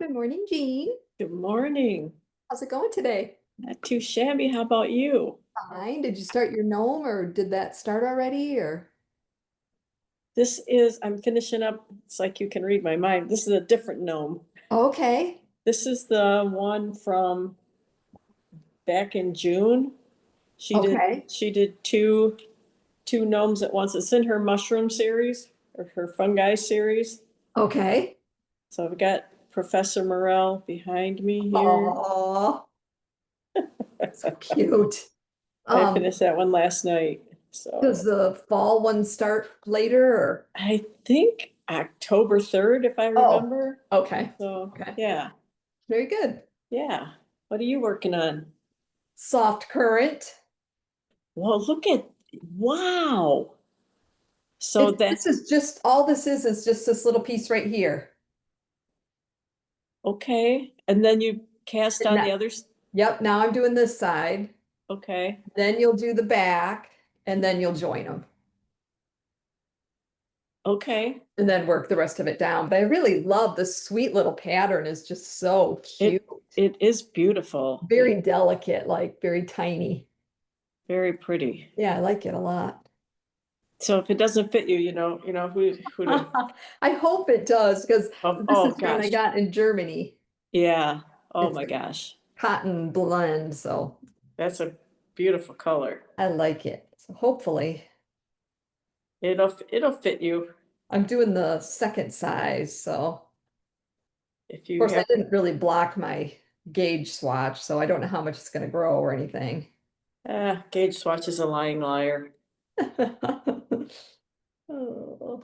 Good morning, Jean. Good morning. How's it going today? Not too shabby. How about you? Fine. Did you start your gnome or did that start already or? I'm finishing up. It's like you can read my mind. This is a different gnome. Okay. This is the one from back in June. She did Okay. she did two gnomes at once. It's in her mushroom series or her fungi series. Okay. So I've got Professor Morel behind me here. Oh, so cute. I Um, finished that one last night. does So the fall one start later or? I think October 3rd, if I Oh, remember. okay. So Okay. yeah. Very good. Yeah. What are you working on? Soft current. Well, wow. So This is just all this is just this little piece right here. okay. And then you cast And on the that, others. yep, now I'm doing this side. Okay. Then you'll do the back and then you'll join them. Okay. And then work the rest of it down. But I really love this sweet little pattern is just so cute. It is beautiful. Very delicate, like very tiny. Very pretty. Yeah, I like it a lot. So if it doesn't fit you, who to I hope it does because this oh is one I gosh. got in Germany. Yeah. Oh It's my a gosh. cotton blend, so That's a beautiful color. I like it. So hopefully It'll fit you I'm doing the second size. So of if you course I have didn't really block my gauge swatch, so I don't know how much it's going to grow or anything. Gauge swatch is a lying liar. Oh.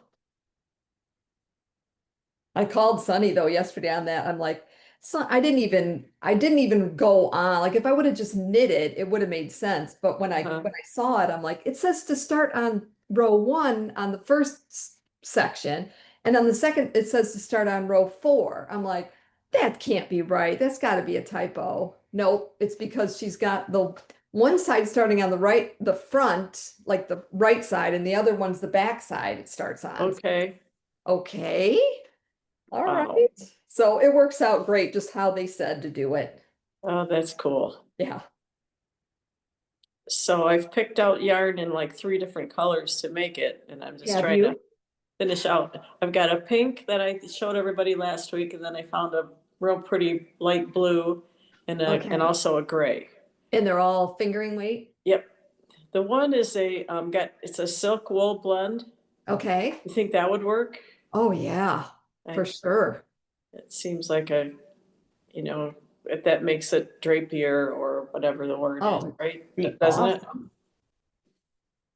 I called Sunny though yesterday on that. I'm like, so I didn't even go on. Like if I would have just knit it, it would have made sense. But when I Uh-huh. when I saw it, I'm like, it says to start on row one on the first section, and on the second it says to start on row four. I'm like, that can't be right. That's got to be a typo. Nope, it's because she's got the one side starting on the right, the front, like the right side, and the other one's the back side it starts on. Okay. Okay. All Wow. right. So it works out great just how they said to do it. Oh, that's cool. Yeah. So I've picked out yarn in like 3 different colors to make it, and I'm just Have trying to you? finish out. I've got a pink that I showed everybody last week, and then I found a real pretty light blue and Okay. also a gray. And they're all fingering weight? Yep. The one is it's a silk wool blend. Okay. You think that would work? Oh yeah, for I sure. It seems like you know, if that makes it drapier or whatever the word is, Oh, right? be Doesn't it? awesome.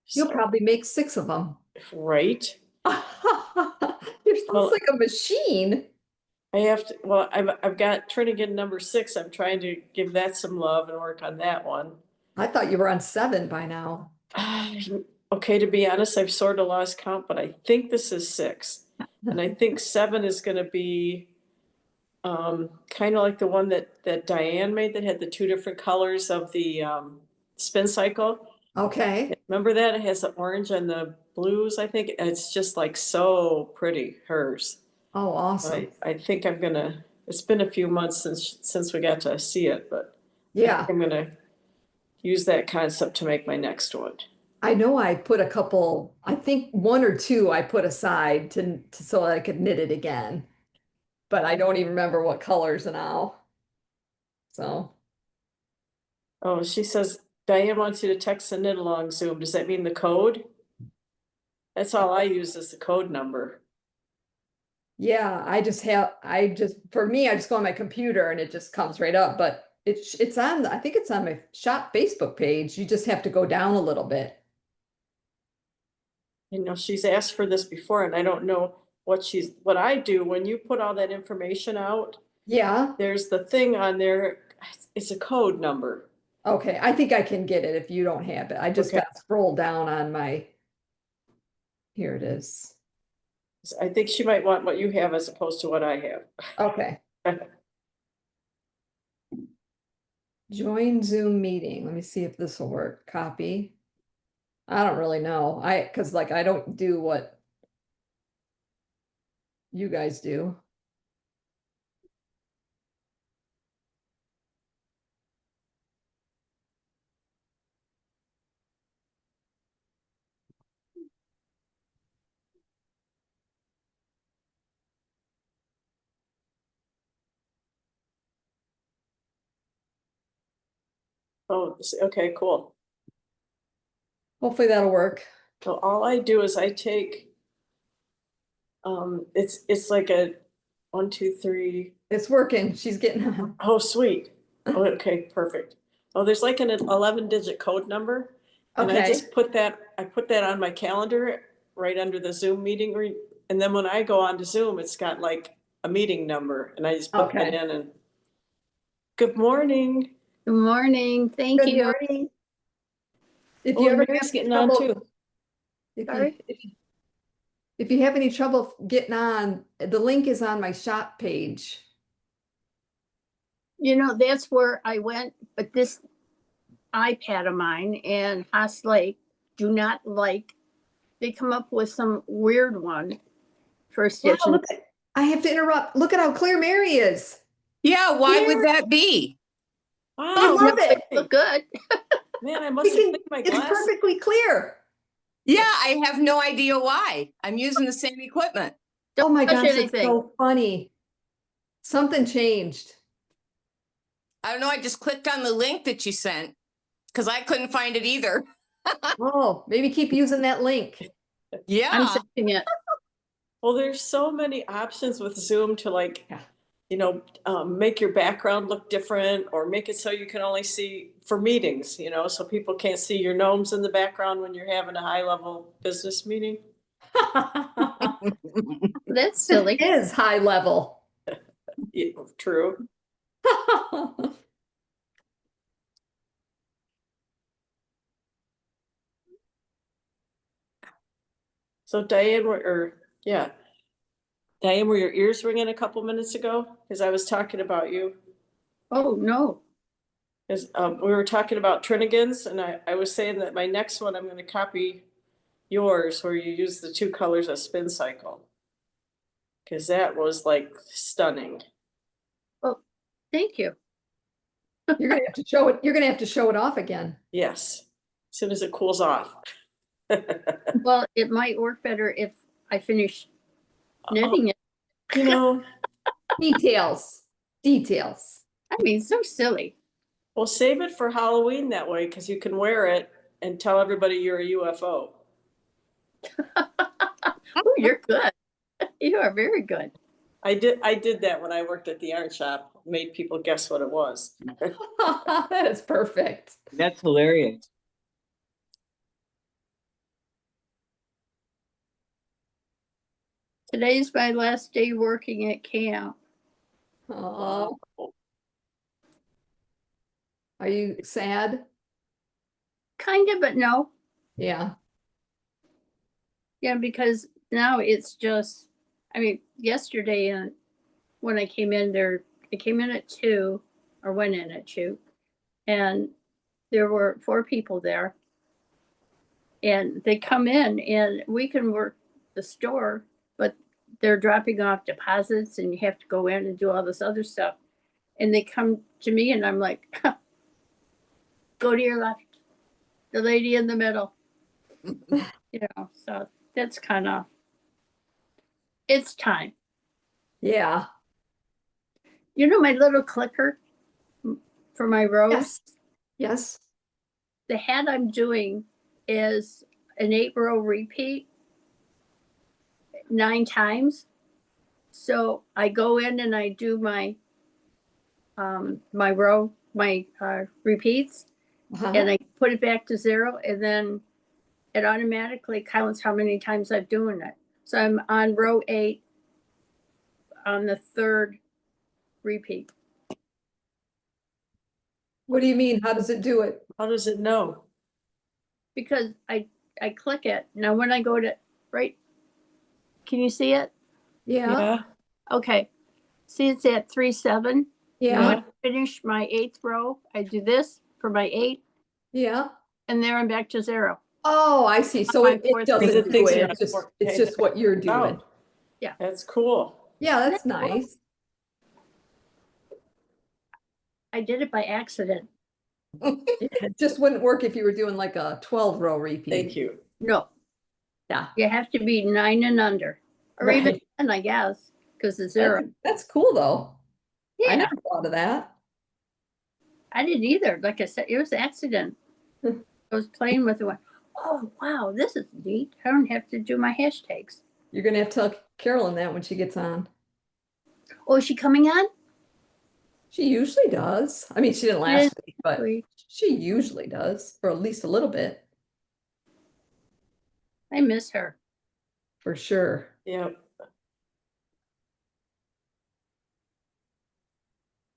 You'll So, probably make 6 of them. right. You're sounds Well, like a machine. I've got Trinnigan number 6. I'm trying to give that some love and work on that one. I thought you were on 7 by now. Okay, to be honest, I've sort of lost count, but I think this is 6. And I think 7 is gonna be kind of like the one that Diane made that had the 2 different colors of the spin cycle. Okay. Remember that? It has the orange and the blues, I think. It's just like so pretty, hers. Oh, awesome. I think I'm gonna, it's been a few months since we got to see it, but I think Yeah. I'm gonna use that concept to make my next one. I know I put a couple, I think 1 or 2 I put aside to so I could knit it again. But I don't even remember what colors now. So, Oh, she says Diane wants you to text the knit along Zoom. Does that mean the code? That's all I use is the code number. yeah, for me, I just go on my computer and it just comes right up, but it's on, I think it's on my shop Facebook page. You just have to go down a little bit. She's asked for this before, and I don't know what I do when you put all that information out. Yeah. There's the thing on there. It's a code number. Okay. I think I can get it if you don't have it. I just Okay. got to scroll down on my, here it is. I think she might want what you have as opposed to what I Okay. have. Join Zoom meeting. Let me see if this will work. Copy. I don't really know. Because like I don't do what you guys do. Oh, okay, cool. Hopefully that'll work. So all I do is I take, it's like a 1, 2, 3. It's working. She's getting on. Oh, sweet. Oh, okay, perfect. Oh, there's like an 11-digit code number. And I Okay. just put that on my calendar right under the Zoom meeting. And then when I go on to Zoom, it's got like a meeting number and I just put that Okay. in and good morning. Good morning, thank Good you. morning. If Oh, you ever Mary's have any getting on trouble, too. Sorry? if you have any trouble getting on, the link is on my shop page. You know, that's where I went, but this iPad of mine and Haas Lake do not like, they come up with some weird one for Wow, stitching. look I have to interrupt. Look at how clear Mary is. Yeah, why Here. would that be? Wow. I love No, it. look good. Man, I We must have can- cleaned my It's glasses. perfectly clear. Yeah, I have no idea why. I'm using the same equipment. Oh my touch gosh, it's anything. so funny. Something changed. I don't know, I just clicked on the link that you sent because I couldn't find it either. Oh, maybe keep using that link. I'm Yeah, sending it. Well, there's so many options with Zoom to like, Yeah. make your background look different or make it so you can only see for meetings, so people can't see your gnomes in the background when you're having a high level business meeting. That's silly. It is high level. Yeah, true. So Diane, Diane, were your ears ringing a couple minutes ago? Because I was talking about you. Oh, no. Because we were talking about Trinigans, and I was saying that my next one, I'm going to copy yours where you use the 2 colors of spin cycle. Because that was like stunning. Thank you. You're gonna have to show it. You're gonna have to show it off again. Yes, as soon as it cools off. Well, it might work better if I finish knitting it. You know, Details. Details. I mean, so silly. we'll save it for Halloween that way because you can wear it and tell everybody you're a UFO. Oh, you're good. You are very good. I did that when I worked at the art shop, made people guess what it was. That is perfect. that's hilarious. Today's my last day working at camp. Oh, are you sad? Kind of, but no. Yeah. Yeah, because now it's just, I mean, yesterday when I came in there, I came in at 2 or went in at 2 and there were 4 people there. And they come in and we can work the store, but they're dropping off deposits and you have to go in and do all this other stuff. And they come to me and I'm like, go to your left, the lady in the middle. So that's kind of, it's time. Yeah. You know, my little clicker for my rows, Yes. Yes. the hat I'm doing is an 8-row repeat 9 times. So I go in and I do my repeats and I put it back to 0 and then it automatically counts how many times I'm doing it. So I'm on row 8 on the 3rd repeat. What do you mean? How does it do it? How does it know? Because I click it. Now when I go to right, can you see it? Yeah. Okay. See, it's at 3-7. Yeah. When I finish my 8th row, I do this for my 8, Yeah. and there I'm back to 0. Oh, I see. So My it fourth doesn't Because it do thinks it. you're It's just what you're doing. Yeah. That's cool. Yeah, that's nice. I did it by accident. It just wouldn't work if you were doing like a 12-row repeat. Thank you. No, Yeah. you have to be 9 and under, or even Right. 10, I guess, because it's 0. That's cool though. I Yeah, never thought of that. I didn't either. Like I said, it was an accident. I was playing with it. Went, oh, wow, this is neat. I don't have to do my hashtags. You're gonna have to tell Carolyn that when she gets on. Oh, is she coming on? She usually does. I mean, she didn't She last didn't week, but Wait, she usually does for at least a little bit, I miss her. for sure. Yeah.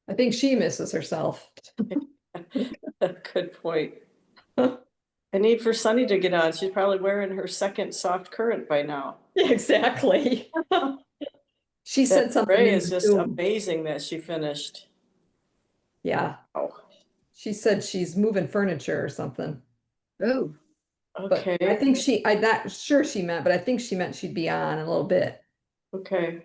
I think she misses herself. Good point. I need for Sunny to get on. She's probably wearing her second soft current by now. Exactly. She That said something Ray in is the just Zoom. amazing that she finished. Yeah, Oh, she said she's moving furniture or something. Oh, But I okay, think I'm not sure she meant, but I think she meant she'd be on in a little bit. okay.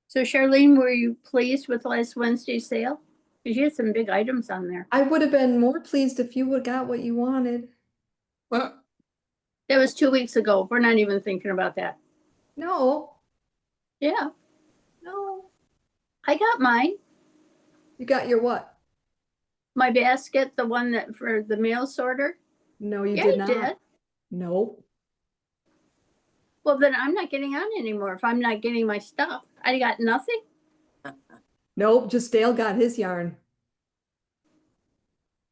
so Charlene, were you pleased with last Wednesday's sale? Because you had some big items on there. I would have been more pleased if you would got what you wanted. Well, That was 2 weeks ago. We're not even thinking about that. No, Yeah, no. I got mine. You got your what? My basket, the one that for the mail sorter. No, you Yeah, did you not. did. No. Well, then I'm not getting on anymore if I'm not getting my stuff. I got nothing. Nope, just Dale got his yarn.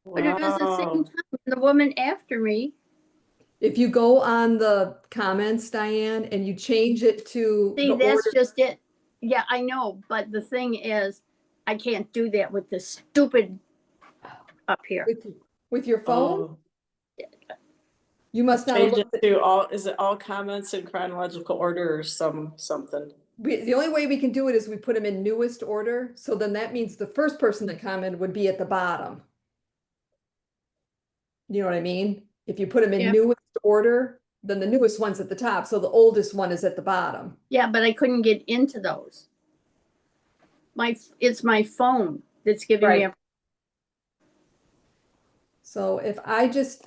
But it was the same Wow. time. The woman after me, If you go on the comments, Diane, and you change it to see, the that's order just it. Yeah, I know, but the thing is, I can't do that with this stupid up here. with your phone, Oh, you must not have change it looked at. to all, is it all comments in chronological order or something? The only way we can do it is we put them in newest order, so then that means the first person that commented would be at the bottom. You know what I mean? If you put them in Yeah. newest order, then the newest one's at the top, so the oldest one is at the bottom. Yeah, but I couldn't get into those. It's my phone that's giving me a, So if I just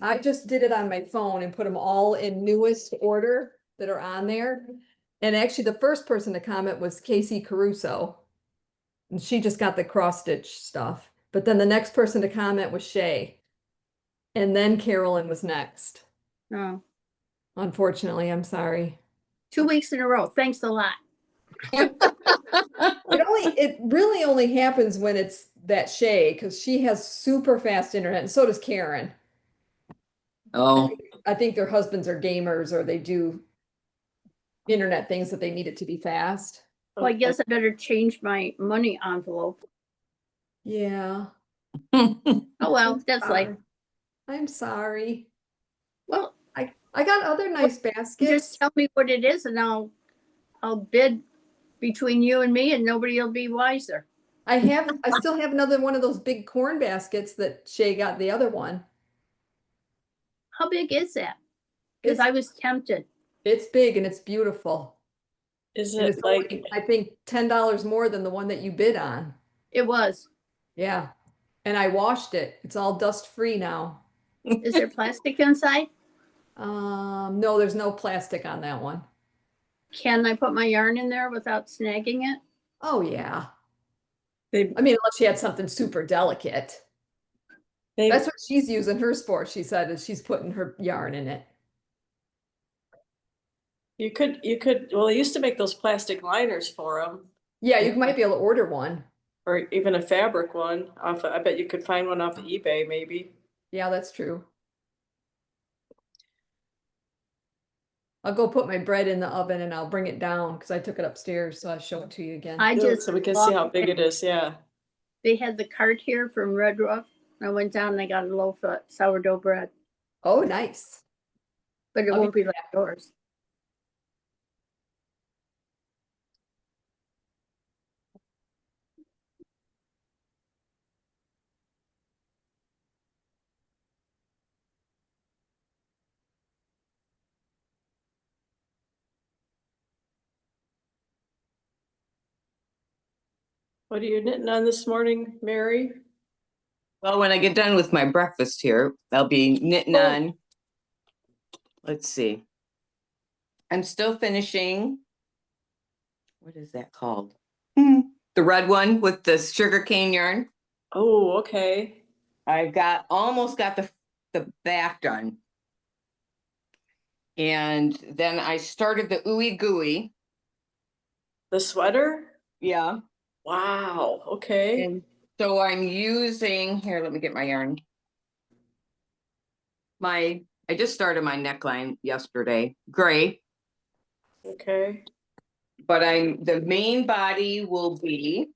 did it on my phone and put them all in newest order that are on there. And actually the first person to comment was Casey Caruso. And she just got the cross stitch stuff. But then the next person to comment was Shay. And then Carolyn was next. oh, Unfortunately, I'm sorry. 2 weeks in a row. Thanks a lot. It really only happens when it's that Shay, because she has super fast internet, and so does Karen. oh, I think their husbands are gamers or they do internet things that they need it to be fast. Well, I guess I better change my money envelope. Yeah. Oh, well, I'm that's like, sorry. I'm sorry. well, I got other nice baskets. just tell me what it is and I'll bid between you and me and nobody will be wiser. I still have another one of those big corn baskets that Shay got the other one. How big is that? Because It's I was tempted. it's big and it's beautiful. Is And it it's like, only, I think, $10 more than the one that you bid on. It was. Yeah. And I washed it. It's all dust free now. Is there plastic inside? No, there's no plastic on that one. Can I put my yarn in there without snagging it? Oh, yeah. they, I mean, unless she had something super delicate. they, That's what she's using hers for, she said, is she's putting her yarn in it. you could, well, they used to make those plastic liners for them, Yeah, you might be able to order one. or even a fabric one off, I bet you could find one off of eBay maybe. Yeah, that's true. I'll go put my bread in the oven and I'll bring it down because I took it upstairs, so I'll show it to you again. I just, So we can see how big it is, yeah. they had the cart here from Red Roof. I went down and I got a loaf of sourdough bread, Oh, nice. but it I'll be won't be like yours. What are you knitting on this morning, Mary? well, when I get done with my breakfast here, I'll be knitting Oh. on. Let's see. I'm still finishing. What is that called? The the red one with the sugar cane yarn. Oh, okay. I almost got the back done. And then I started the ooey gooey. The sweater? Yeah. Wow, okay. And so I'm using, here, let me get my yarn. I just started my neckline yesterday, gray, Okay. but the main body will be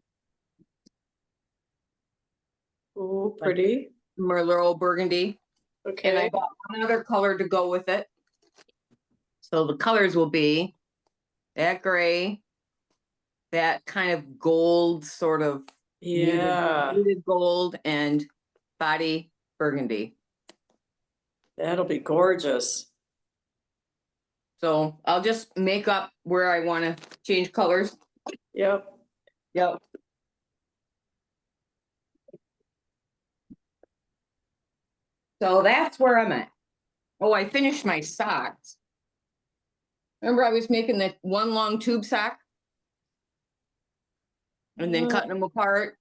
Ooh, pretty. Merlot burgundy. And I Okay. bought one other color to go with it. So the colors will be that gray, that kind of gold, sort of Yeah, muted gold, and body burgundy. that'll be gorgeous. So I'll just make up where I want to change colors. Yep. Yep. So that's where I'm at. Oh, I finished my socks. Remember I was making that one long tube sock and then cutting them apart?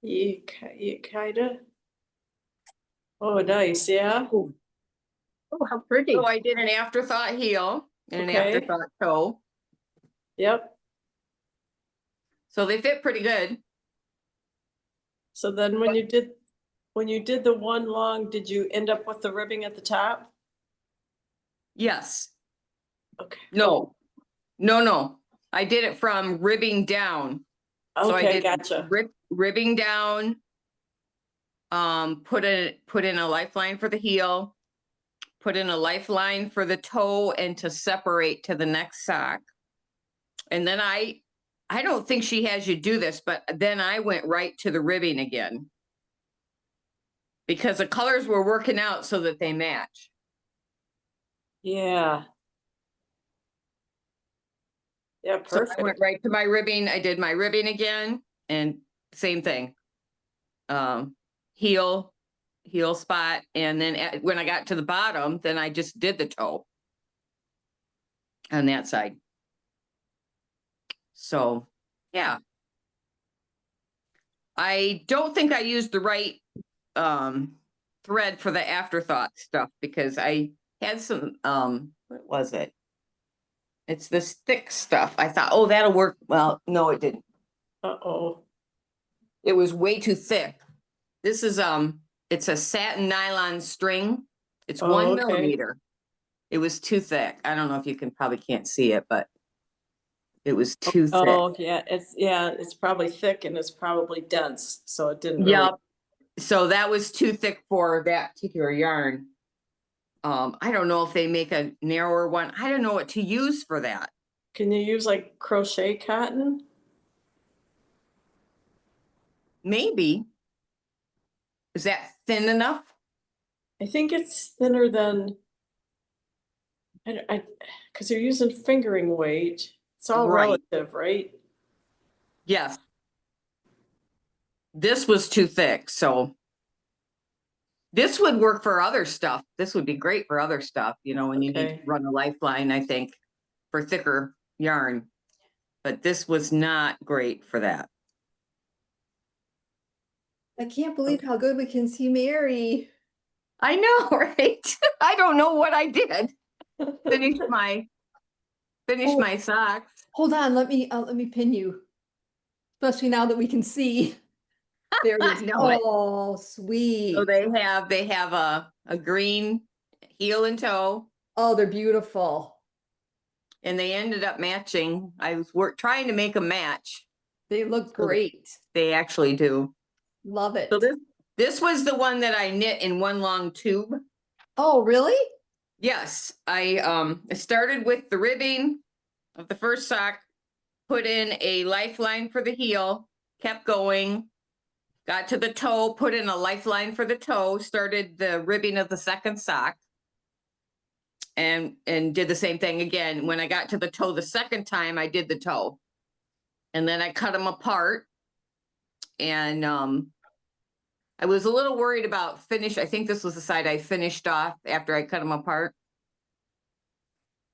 You kinda. Oh, nice, yeah. Oh, how pretty. So I did an afterthought heel and an Okay. afterthought toe. Yep. So they fit pretty good. So then when you did the one long, did you end up with the ribbing at the top? Yes. Okay. No. No. I did it from ribbing down. So I Okay, did gotcha. ribbing down. Put in a lifeline for the heel, put in a lifeline for the toe, and to separate to the next sock. And then I don't think she has you do this, but then I went right to the ribbing again because the colors were working out so that they match. Yeah. Yeah, So I perfect. went right to my ribbing. I did my ribbing again, and same thing. Heel spot, and then when I got to the bottom, then I just did the toe on that side. So, yeah. I don't think I used the right thread for the afterthought stuff because I had some what was it? It's this thick stuff. I thought, oh, that'll work. Well, no, it didn't. Uh-oh. It was way too thick. This is it's a satin nylon string. It's Oh, 1 okay. millimeter. It was too thick. I don't know if you can't see it, but it was too thick. Oh, yeah, it's probably thick and it's probably dense, so it didn't really. Yep. So that was too thick for that particular yarn. I don't know if they make a narrower one. I don't know what to use for that. Can you use like crochet cotton? Maybe. Is that thin enough? I think it's thinner than, because you're using fingering weight. It's all Right. relative, right? Yes. This was too thick, so this would work for other stuff. This would be great for other stuff, when you need Okay. to run a lifeline, I think, for thicker yarn. But this was not great for that. I can't believe how good we can see Mary. I know, right? I don't know what I did. Finish Oh. my socks. Hold on, let me pin you. Especially now that we can see. There it is. know it. Oh, sweet. So they have a green heel and toe, Oh, they're beautiful. and they ended up matching. I was trying to make a match. They look great. They actually do. Love it. So this was the one that I knit in one long tube. Oh, really? Yes, I started with the ribbing of the first sock, put in a lifeline for the heel, kept going, got to the toe, put in a lifeline for the toe, started the ribbing of the second sock, and did the same thing again. When I got to the toe the second time, I did the toe, and then I cut them apart, and I was a little worried about finish. I think this was the side I finished off after I cut them apart,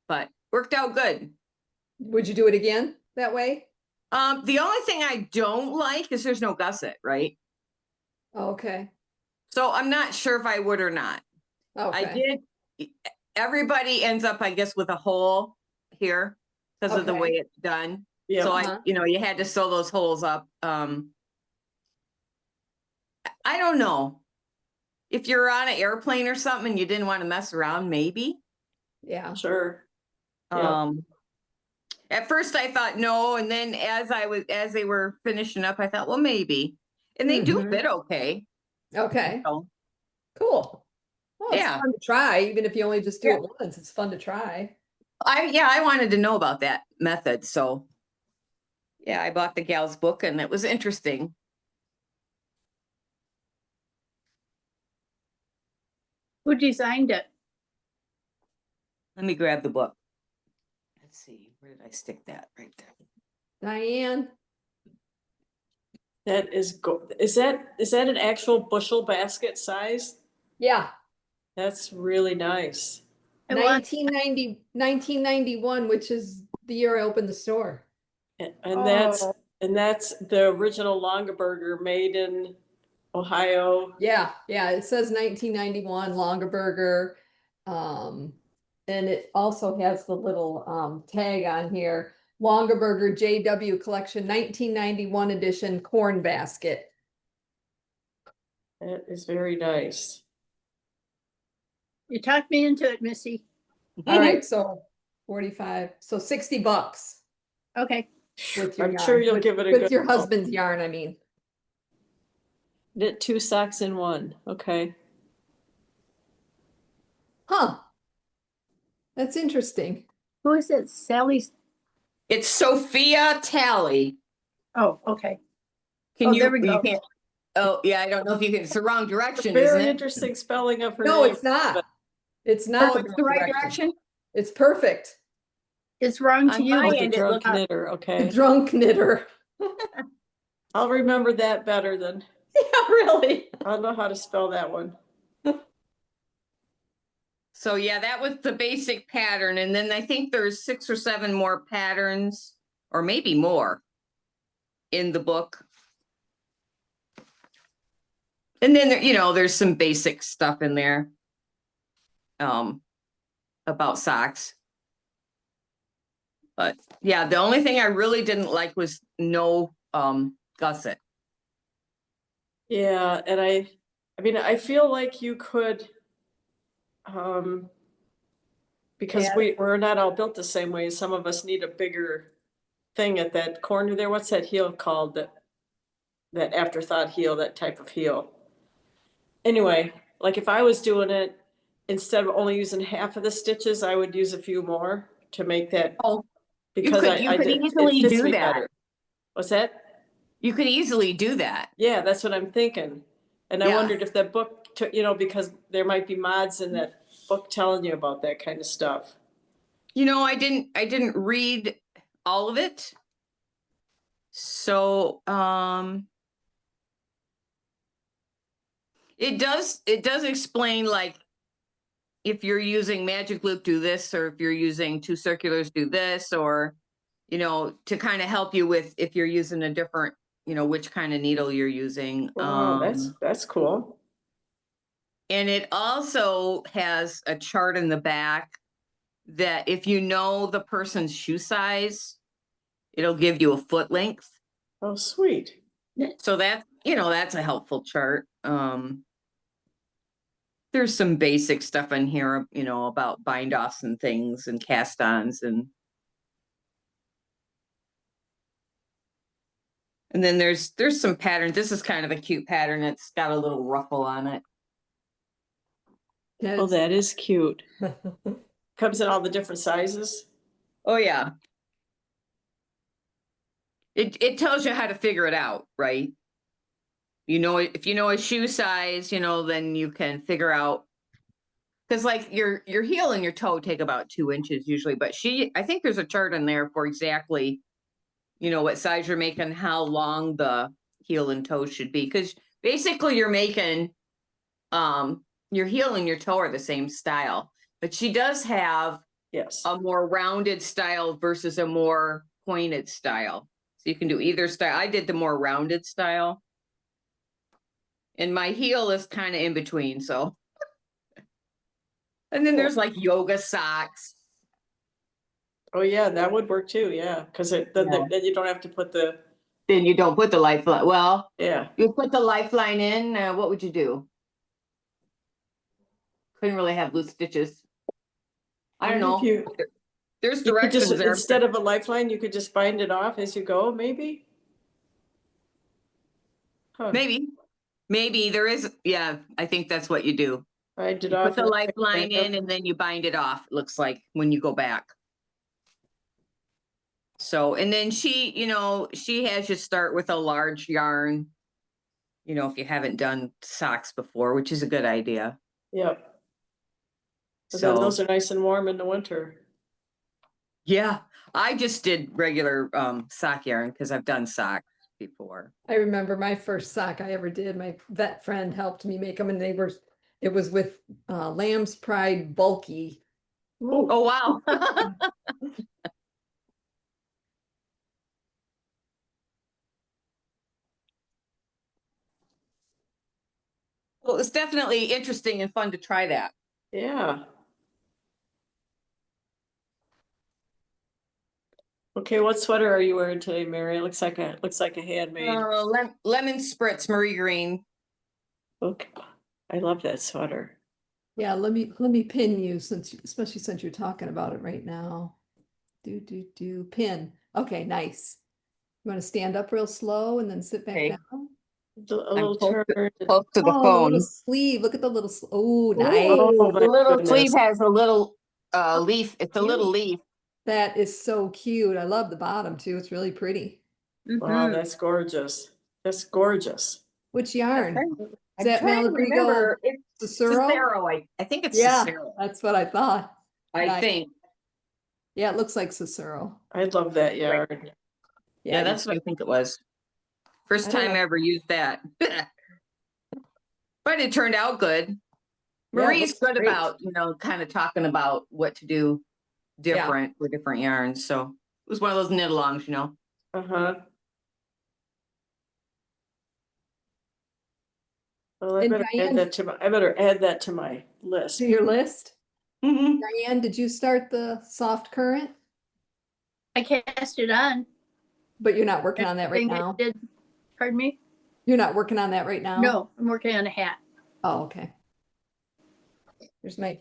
but worked out good. Would you do it again that way? The only thing I don't like is there's no gusset, right? Okay, So I'm not sure if I would or not. I okay, did, everybody ends up, I guess, with a hole here because of the way Okay. it's done. Yeah. So Uh-huh. you had to sew those holes up. I don't know. If you're on an airplane or something and you didn't want to mess around, maybe. yeah. Sure. Yeah. At first I thought no, and then as they were finishing up, I thought, well, maybe. And they do Mhm. fit okay. Okay, So, cool. Well, it's yeah. fun to try, even if you only just do Yeah. it once, it's fun to try. I wanted to know about that method. So yeah, I bought the gal's book and it was interesting. Who designed it? Let me grab the book. Let's see, where did I stick that? Right there. Diane, That is is that an actual bushel basket size? yeah, That's really nice. I want, 1991, which is the year I opened the store. And that's Oh. the original Longaberger made in Ohio. Yeah, it says 1991 Longaberger. And it also has the little tag on here. Longaberger JW Collection 1991 edition corn basket. That is very nice. You talked me into it, Missy. All right, so 45, so $60 Okay. with your I'm yarn. sure you'll with, give it a with good your go. husband's yarn, I mean. Knit 2 socks in one. Okay. Huh. That's interesting. Who is it? Sally's? It's Sophia Talley. Oh, okay. Can Oh, there we you go. can't, oh yeah, I don't know if you can, it's the wrong direction, isn't Very it? interesting spelling of her No, name. it's not. It's Oh, not it's the right direction? It's perfect. It's wrong to On you. my Oh, but the end, it drunk looks, knitter. The Okay. drunk knitter. I'll remember that better than Yeah, really. I'll know how to spell that one. so yeah, that was the basic pattern. And then I think there's 6 or 7 more patterns, or maybe more, in the book. And then there's some basic stuff in there about socks. But yeah, the only thing I really didn't like was no gusset. Yeah, and I mean I feel like you could because Yeah. we're not all built the same way. Some of us need a bigger thing at that corner there. What's that heel called? That afterthought heel, that type of heel. Anyway, like if I was doing it, instead of only using half of the stitches, I would use a few more to make that Oh, because you could it easily fits do me that. better. What's that? You could easily do that. Yeah, that's what I'm thinking. And I Yeah. wondered if that book took, because there might be mods in that book telling you about that kind of stuff. I didn't read all of it. So it does explain, like, if you're using magic loop, do this, or if you're using 2 circulars, do this, or to kind of help you with if you're using a different, which kind of needle you're using. Wow, that's cool. And it also has a chart in the back that if you know the person's shoe size, it'll give you a foot length. Oh, sweet. So that's a helpful chart. There's some basic stuff in here, about bind offs and things and cast ons and then there's some patterns. This is kind of a cute pattern. It's got a little ruffle on it. Oh, that is cute. Comes in all the different sizes. Oh yeah. It tells you how to figure it out, right? If you know a shoe size, then you can figure out, because like your heel and your toe take about 2 inches usually, but I think there's a chart in there for exactly, what size you're making, how long the heel and toe should be, because basically you're making your heel and your toe are the same style, but she does have Yes. a more rounded style versus a more pointed style. So you can do either style. I did the more rounded style. And my heel is kind of in between, so. And then there's like yoga socks. Oh, yeah, that would work too, yeah, because then you don't have to put the, Then you don't put the lifeline. Well, yeah. you put the lifeline in, what would you do? Couldn't really have loose stitches. I don't Wonder if know. you- There's You could directions just, there. instead of a lifeline, you could just bind it off as you go, maybe? Huh, Maybe there is, yeah, I think that's what you do. bind it You off. put the and- lifeline in and then you bind it off, it looks like, when you go back. So, and then she, she has you start with a large yarn. If you haven't done socks before, which is a good idea. Yep. But then So, those are nice and warm in the winter. yeah, I just did regular sock yarn because I've done socks before. I remember my first sock I ever did. My vet friend helped me make them, and it was with Lamb's Pride Bulky. Oh, wow. Well, it's definitely interesting and fun to try that. Yeah. Okay, what sweater are you wearing today, Mary? It looks like a handmade. Lemon Spritz Marie Green. Okay, I love that sweater. Yeah, let me pin you especially since you're talking about it right now. Pin. Okay, nice. You want to stand up real slow and then sit back Okay. down? A little close turn. Close to the Oh, the phone. little sleeve. Look at the little. Oh, nice. Oh, The my little goodness. sleeve has a little leaf. It's a little Cute. leaf. That is so cute. I love the bottom too. It's really pretty. Wow, Mhm. that's gorgeous. That's gorgeous. Which yarn? I'm that trying to Malabrigo remember. It's Cicero? Cicero. I think it's Yeah, Cicero. that's what I thought. I Nice. think. Yeah, it looks like Cicero. I love that yarn. Yeah, I do that's what I think it was. First I don't time I know. ever used that. But it turned out good. Yeah, it Marie's looks good great. about, kind of talking about what to do Yeah. different for different yarns. So it was one of those knit alongs, Uh-huh. Well, I And better Diane- add that to my list. To your list. Mhm. Diane, did you start the soft current? I cast it on. But you're not working on that right Everything it now? did. Pardon me? You're not working on that right now? No, I'm working on a hat. Oh, okay. Here's my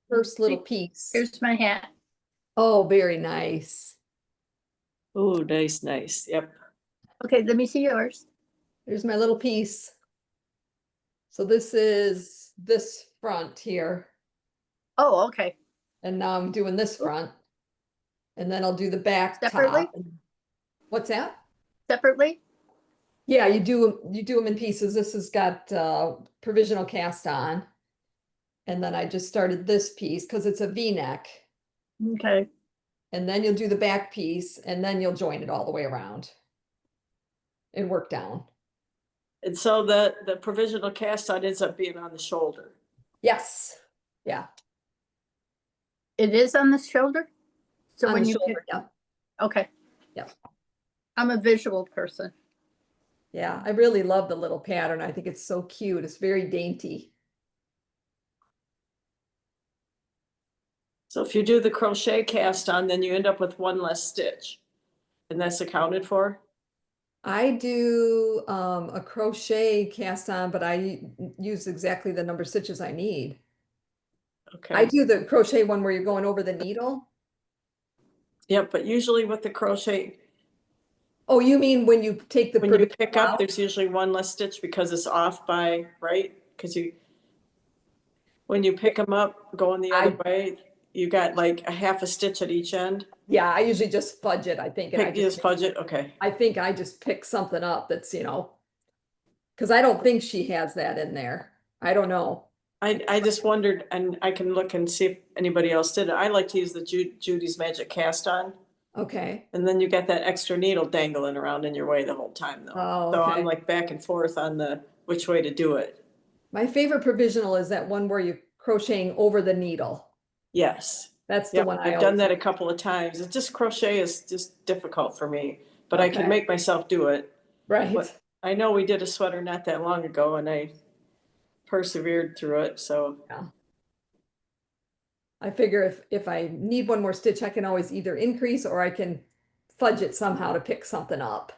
first little piece. Here's my hat. Oh, very nice. Oh, nice, nice. Yep. Okay, let me see yours. Here's my little piece. So this is this front here. Oh, okay. And now I'm doing this front. And then I'll do the back Separately? top. What's that? Separately? Yeah, you do them in pieces. This has got provisional cast on. And then I just started this piece because it's a V-neck. Okay. And then you'll do the back piece and then you'll join it all the way around. And work down. And so the provisional cast on ends up being on the shoulder. Yes. Yeah. It is on the shoulder? So On when the you shoulder, yeah. okay. Yeah. I'm a visual person. Yeah, I really love the little pattern. I think it's so cute. It's very dainty. So if you do the crochet cast on, then you end up with one less stitch. And that's accounted for? I do a crochet cast on, but I use exactly the number of stitches I need. I Okay. do the crochet one where you're going over the needle. Yep, but usually with the crochet, Oh, you mean when you take the when you provisional pick up, out? there's usually one less stitch because it's off by, right? Because when you pick them up, going the other way, you got like a half a stitch at each end. Yeah, I usually just fudge it, I think. And I You just fudge it, okay. I think I just pick something up that's, because I don't think she has that in there. I don't know. I just wondered, and I can look and see if anybody else did it. I like to use the Judy's Magic Cast On. Okay. And then you got that extra needle dangling around in your way the whole time though. Oh, So okay. I'm like back and forth on which way to do it. My favorite provisional is that one where you're crocheting over the needle. Yes. That's the Yep, one I I've done always that a couple of times. It's just crochet is just difficult for me. but I Okay. can make myself do it. Right. But I know we did a sweater not that long ago and I persevered through it, so. Yeah. I figure if I need one more stitch, I can always either increase or I can fudge it somehow to pick something up.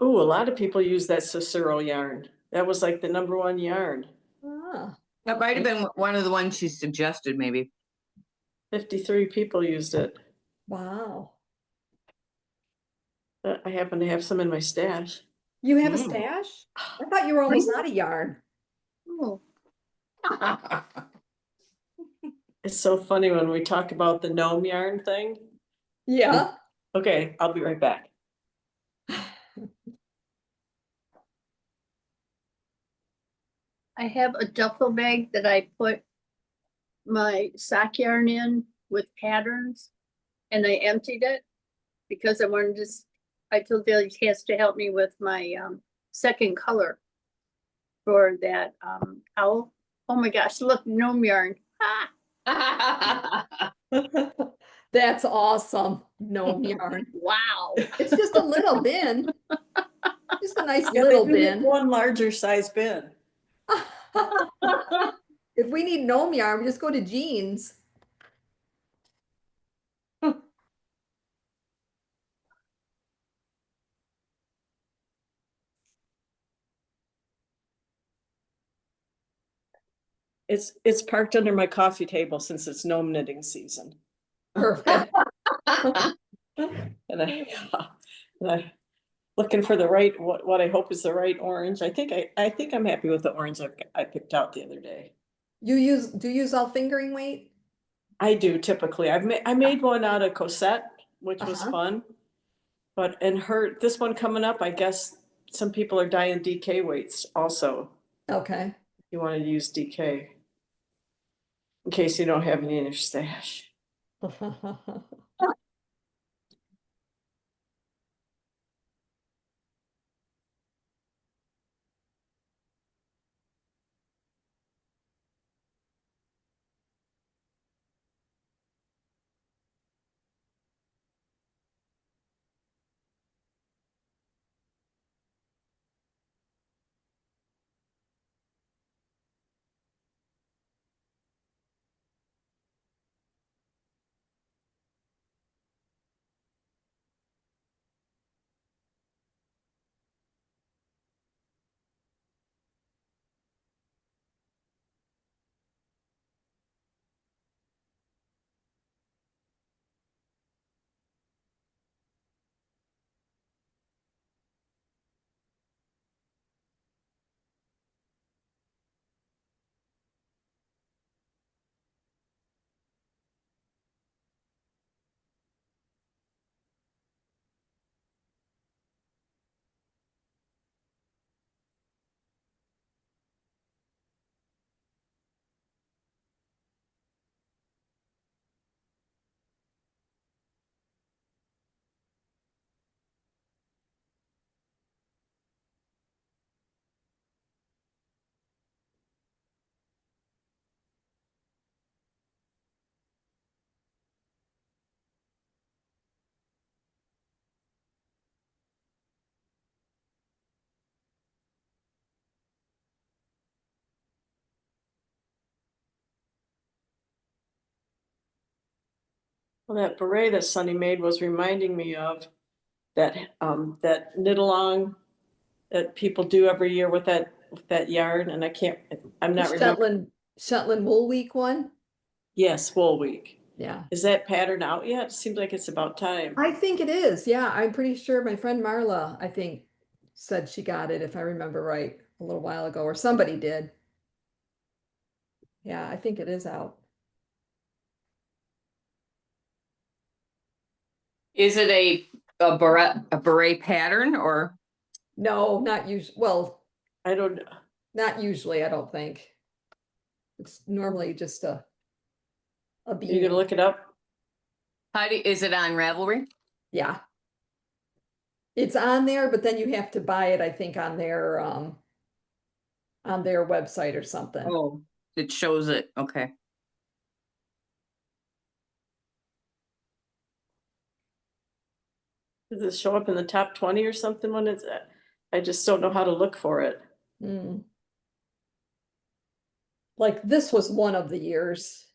Ooh, a lot of people use that Cicero yarn. That was like the #1 yarn. Ah, That might have been one of the ones she suggested, maybe. 53 people used it. wow. I happen to have some in my stash. You have a Mm. stash? I thought you were almost out of yarn. Oh, It's so funny when we talk about the gnome yarn thing. Yeah. Okay, I'll be right back. I have a duffel bag that I put my sock yarn in with patterns, and I emptied it because I wanted to, I told Billy he has to help me with my second color for that owl. Oh my gosh, look, gnome yarn. Ah, That's awesome. Gnome yarn. wow. It's just a little bin. Just a nice Yeah, little they do make bin. one larger size bin. If we need gnome yarn, we just go to Jeans. It's parked under my coffee table since it's gnome knitting season. Perfect. And I looking for the right, what I hope is the right orange. I think I'm happy with the orange I picked out the other day. Do you use all fingering weight? I do typically. I made one out of Cosette, which was Uh-huh. fun. But this one coming up, I guess some people are dying DK weights also. Okay. You want to use DK in case you don't have any in your stash. Well, that beret that Sunny made was reminding me of that knit along that people do every year with that yarn, and I'm The not remembering. Shetland Wool Week one? Yes, Wool Week. Yeah. Is that pattern out yet? Seems like it's about time. I think it is. Yeah, I'm pretty sure my friend Marla, I think, said she got it, if I remember right, a little while ago, or somebody did. Yeah, I think it is out. Is it a beret pattern or? No, not usually. Well, I don't, not usually, I don't think. It's normally just a you beanie. gonna look it up? Is it on Ravelry? Yeah. It's on there, but then you have to buy it, I think, on their website or something. Oh, it shows it. Okay. Does it show up in the top 20 or something when it's, I just don't know how to look for it. Hmm. Like this was one of the years.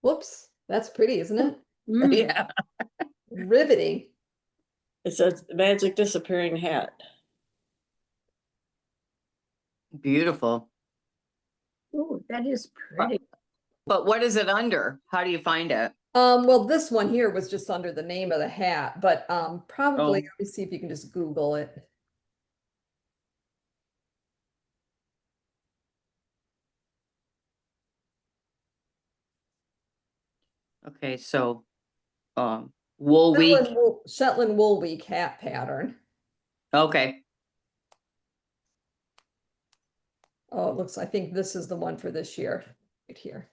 Whoops, that's pretty, isn't it? Mm, Yeah, Riveting. It says magic disappearing hat. beautiful. ooh, that is pretty. But what is it under? How do you find it? Well, this one here was just under the name of the hat, but probably, Oh. let me see if you can just Google it. Okay, so, wool week, Shetland Wool Week hat pattern. okay. Oh, it looks, I think this is the one for this year, right here.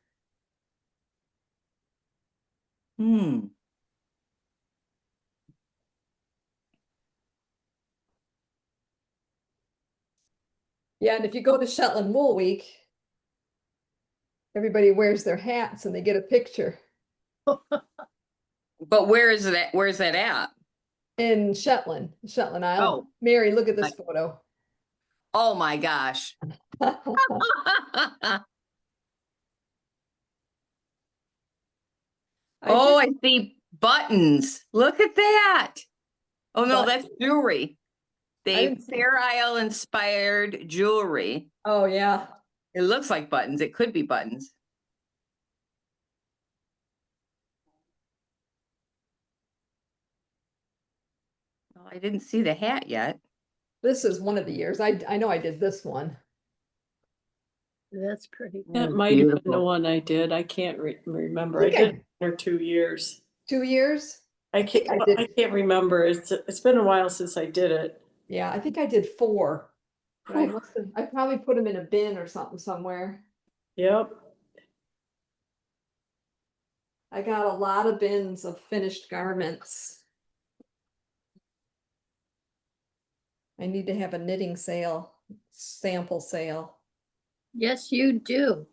Hmm, Yeah, and if you go to Shetland Wool Week, everybody wears their hats and they get a picture. but where's that at? In Shetland Isle. Oh. Mary, look at this photo. Oh my gosh. Oh, I see buttons. Look at that. Oh no, that's jewelry. They didn't see- Fair Isle inspired jewelry. Oh, yeah. It looks like buttons. It could be buttons. Well, I didn't see the hat yet. This is one of the years. I know I did this one. That's pretty. That Mm, might have been the beautiful. one I did. I can't remember. I think did it for 2 years. 2 years? I think can't, I did. I can't remember. It's been a while since I did it. Yeah, I think I did 4. But Whew. I probably put them in a bin or something somewhere. Yep. I got a lot of bins of finished garments. I need to have a knitting sale, sample sale. Yes, you do.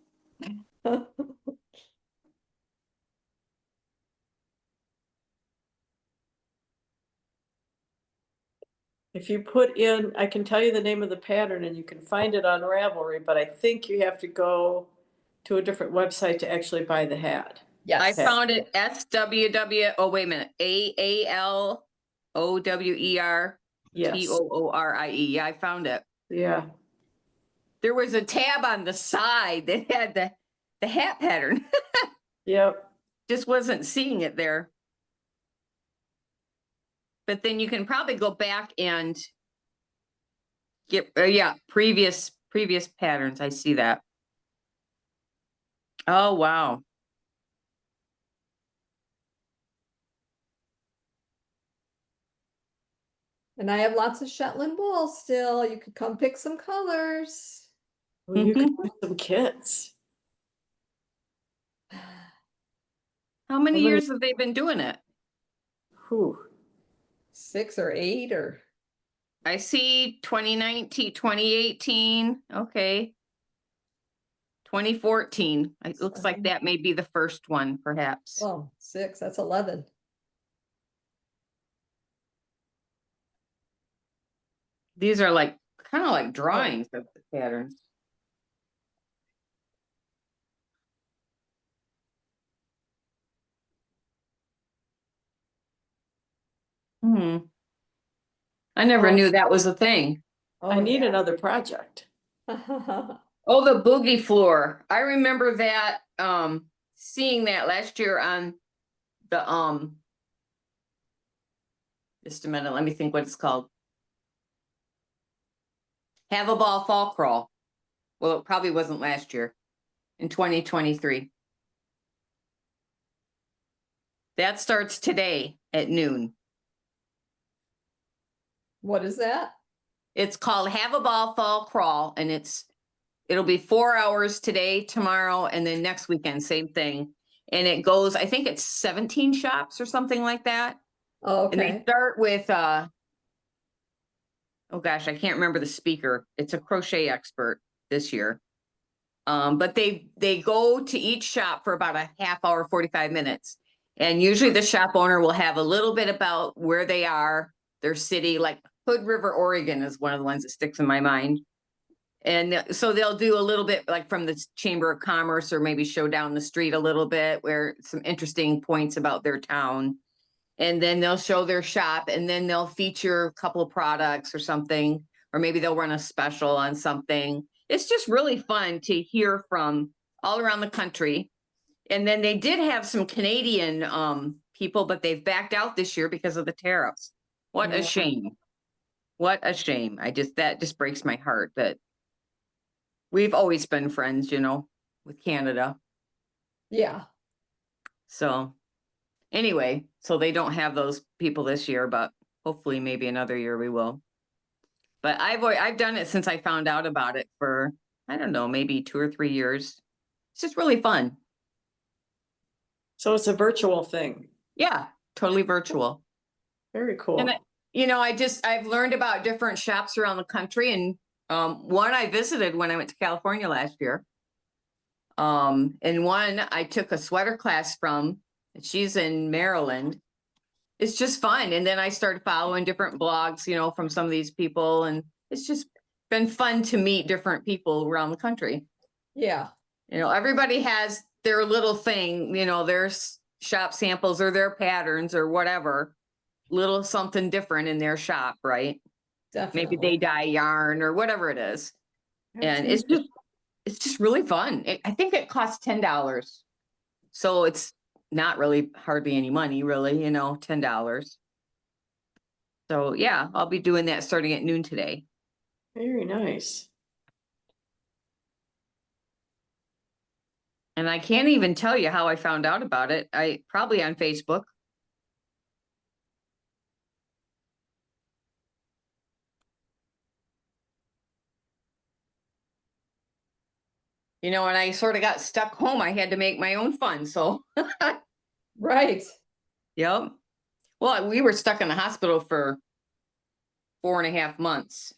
If you put in, I can tell you the name of the pattern and you can find it on Ravelry, but I think you have to go to a different website to actually buy the hat. I Yes. found it SWW. Oh, wait a minute. AALOWER Yes. TOORIE. Yeah, I found it. Yeah. There was a tab on the side that had the hat pattern. Yep. Just wasn't seeing it there. But then you can probably go back and get, yeah, previous patterns. I see that. Oh, wow. And I have lots of Shetland wool still. You could come pick some colors. Well, you could do some kits. How many many- years have they been doing it? Whew. 6 or 8 or I see 2019, 2018. Okay. 2014. It looks like that may be the first one, perhaps. oh, 6, that's 11. These are like kind of like drawings of the patterns. Hmm. I never knew that was a thing. I need another project. Oh, the boogie floor. I remember that, seeing that last year on the, just a minute, let me think what it's called. Have a Ball Fall Crawl. Well, it probably wasn't last year, in 2023. That starts today at noon. What is that? It's called Have a Ball Fall Crawl, and it'll be 4 hours today, tomorrow, and then next weekend, same thing. And it goes, I think it's 17 shops or something like that. Oh, And they okay. start with, oh gosh, I can't remember the speaker. It's a crochet expert this year. But they go to each shop for about a half hour, 45 minutes. And usually the shop owner will have a little bit about where they are, their city, like Hood River, Oregon is one of the ones that sticks in my mind. And so they'll do a little bit like from the Chamber of Commerce, or maybe show down the street a little bit where some interesting points about their town. And then they'll show their shop, and then they'll feature a couple of products or something, or maybe they'll run a special on something. It's just really fun to hear from all around the country. And then they did have some Canadian people, but they've backed out this year because of the tariffs. What a Yeah. shame. What a shame. That just breaks my heart that we've always been friends, you know, with Canada. Yeah. So anyway, so they don't have those people this year, but hopefully maybe another year we will. But I've done it since I found out about it for, I don't know, maybe 2 or 3 years. It's just really fun. So it's a virtual thing. Yeah, totally virtual. Very cool. And I've learned about different shops around the country, and one I visited when I went to California last year. And one I took a sweater class from, she's in Maryland. It's just fun. And then I started following different blogs, you know, from some of these people, and it's just been fun to meet different people around the country. Yeah. You know, everybody has their little thing, you know, their shop samples or their patterns or whatever, little something different in their shop, right? Definitely. Maybe they dye yarn or whatever it is. And it's just really fun. I think it costs $10. So it's not really hardly any money, really, you know, $10. So yeah, I'll be doing that starting at noon today. Very nice. And I can't even tell you how I found out about it. Probably on Facebook. You know, and I sort of got stuck home. I had to make my own fun. So, Right. yep. Well, we were stuck in the hospital for 4.5 months.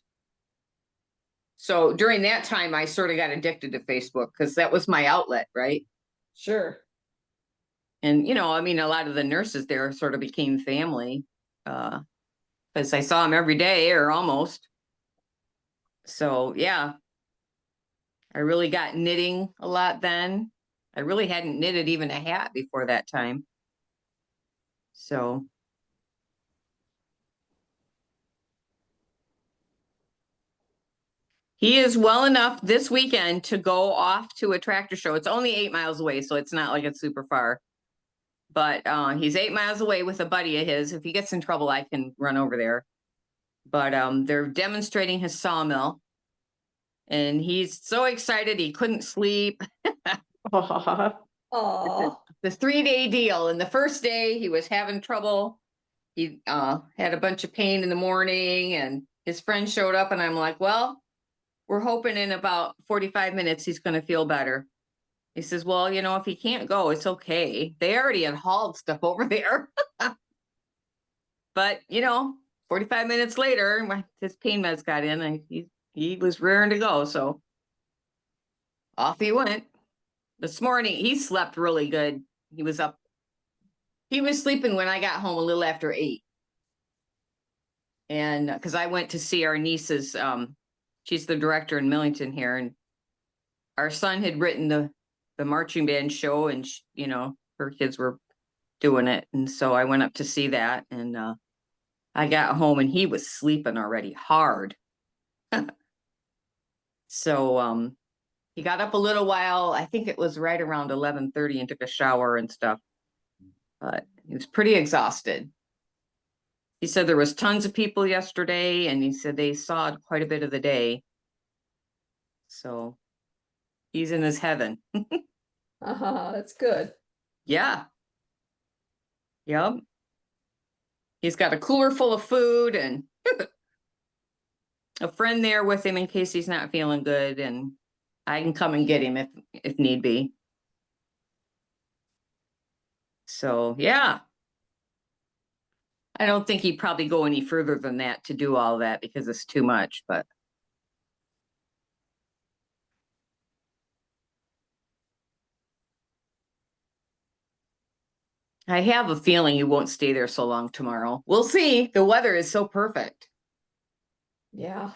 So during that time, I sort of got addicted to Facebook because that was my outlet, right? Sure. And, you know, I mean, a lot of the nurses there sort of became family because I saw them every day or almost. So, yeah, I really got knitting a lot then. I really hadn't knitted even a hat before that time. So. He is well enough this weekend to go off to a tractor show. It's only 8 miles away, so it's not like it's super far. But he's 8 miles away with a buddy of his. If he gets in trouble, I can run over there. But they're demonstrating his sawmill. And he's so excited he couldn't sleep. Oh. The 3-day deal. And the first day he was having trouble. He had a bunch of pain in the morning, and his friend showed up, and I'm like, well, we're hoping in about 45 minutes he's going to feel better. He says, well, you know, if he can't go, it's okay. They already had hauled stuff over there. But, you know, 45 minutes later, his pain meds got in, and he was raring to go. So off he went. This morning, he slept really good. He was sleeping when I got home a little after 8. And because I went to see our niece's, she's the director in Millington here, and our son had written the marching band show, and you know, her kids were doing it, and so I went up to see that, and I got home and he was sleeping already hard. So he got up a little while. I think it was right around 11:30, and took a shower and stuff, but he was pretty exhausted. He said there was tons of people yesterday, and he said they saw quite a bit of the day. So he's in his heaven. That's good. Yeah. Yep. He's got a cooler full of food and a friend there with him in case he's not feeling good, and I can come and get him if need be. So, yeah. I don't think he'd probably go any further than that to do all that because it's too much, but I have a feeling you won't stay there so long tomorrow. We'll see. The weather is so perfect. Yeah.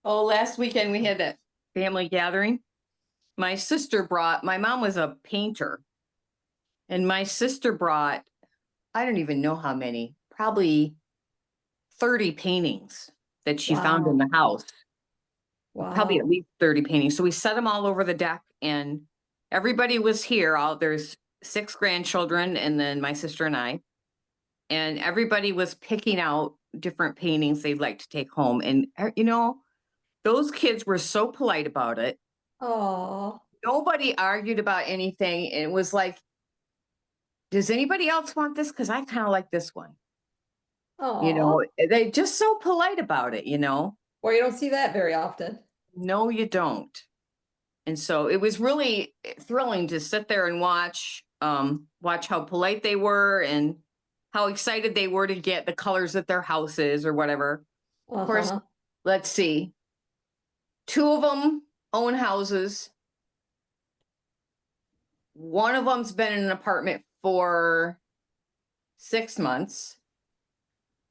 Oh, last weekend we had that family gathering. My mom was a painter, and my sister brought, I don't even know how many, probably 30 paintings that she found in Wow. the house. Probably at Wow. least 30 paintings. So we set them all over the deck, and everybody was here. There's 6 grandchildren, and then my sister and I. And everybody was picking out different paintings they'd like to take home. And those kids were so polite about it. Oh. Nobody argued about anything. It was like, does anybody else want this? Because I kind of like this one. Oh. They just so polite about it. Well, you don't see that very often. No, you don't. And so it was really thrilling to sit there and watch how polite they were and how excited they were to get the colors of their houses or whatever. Of course, Uh-huh. let's see. 2 of them own houses. One of them's been in an apartment for 6 months.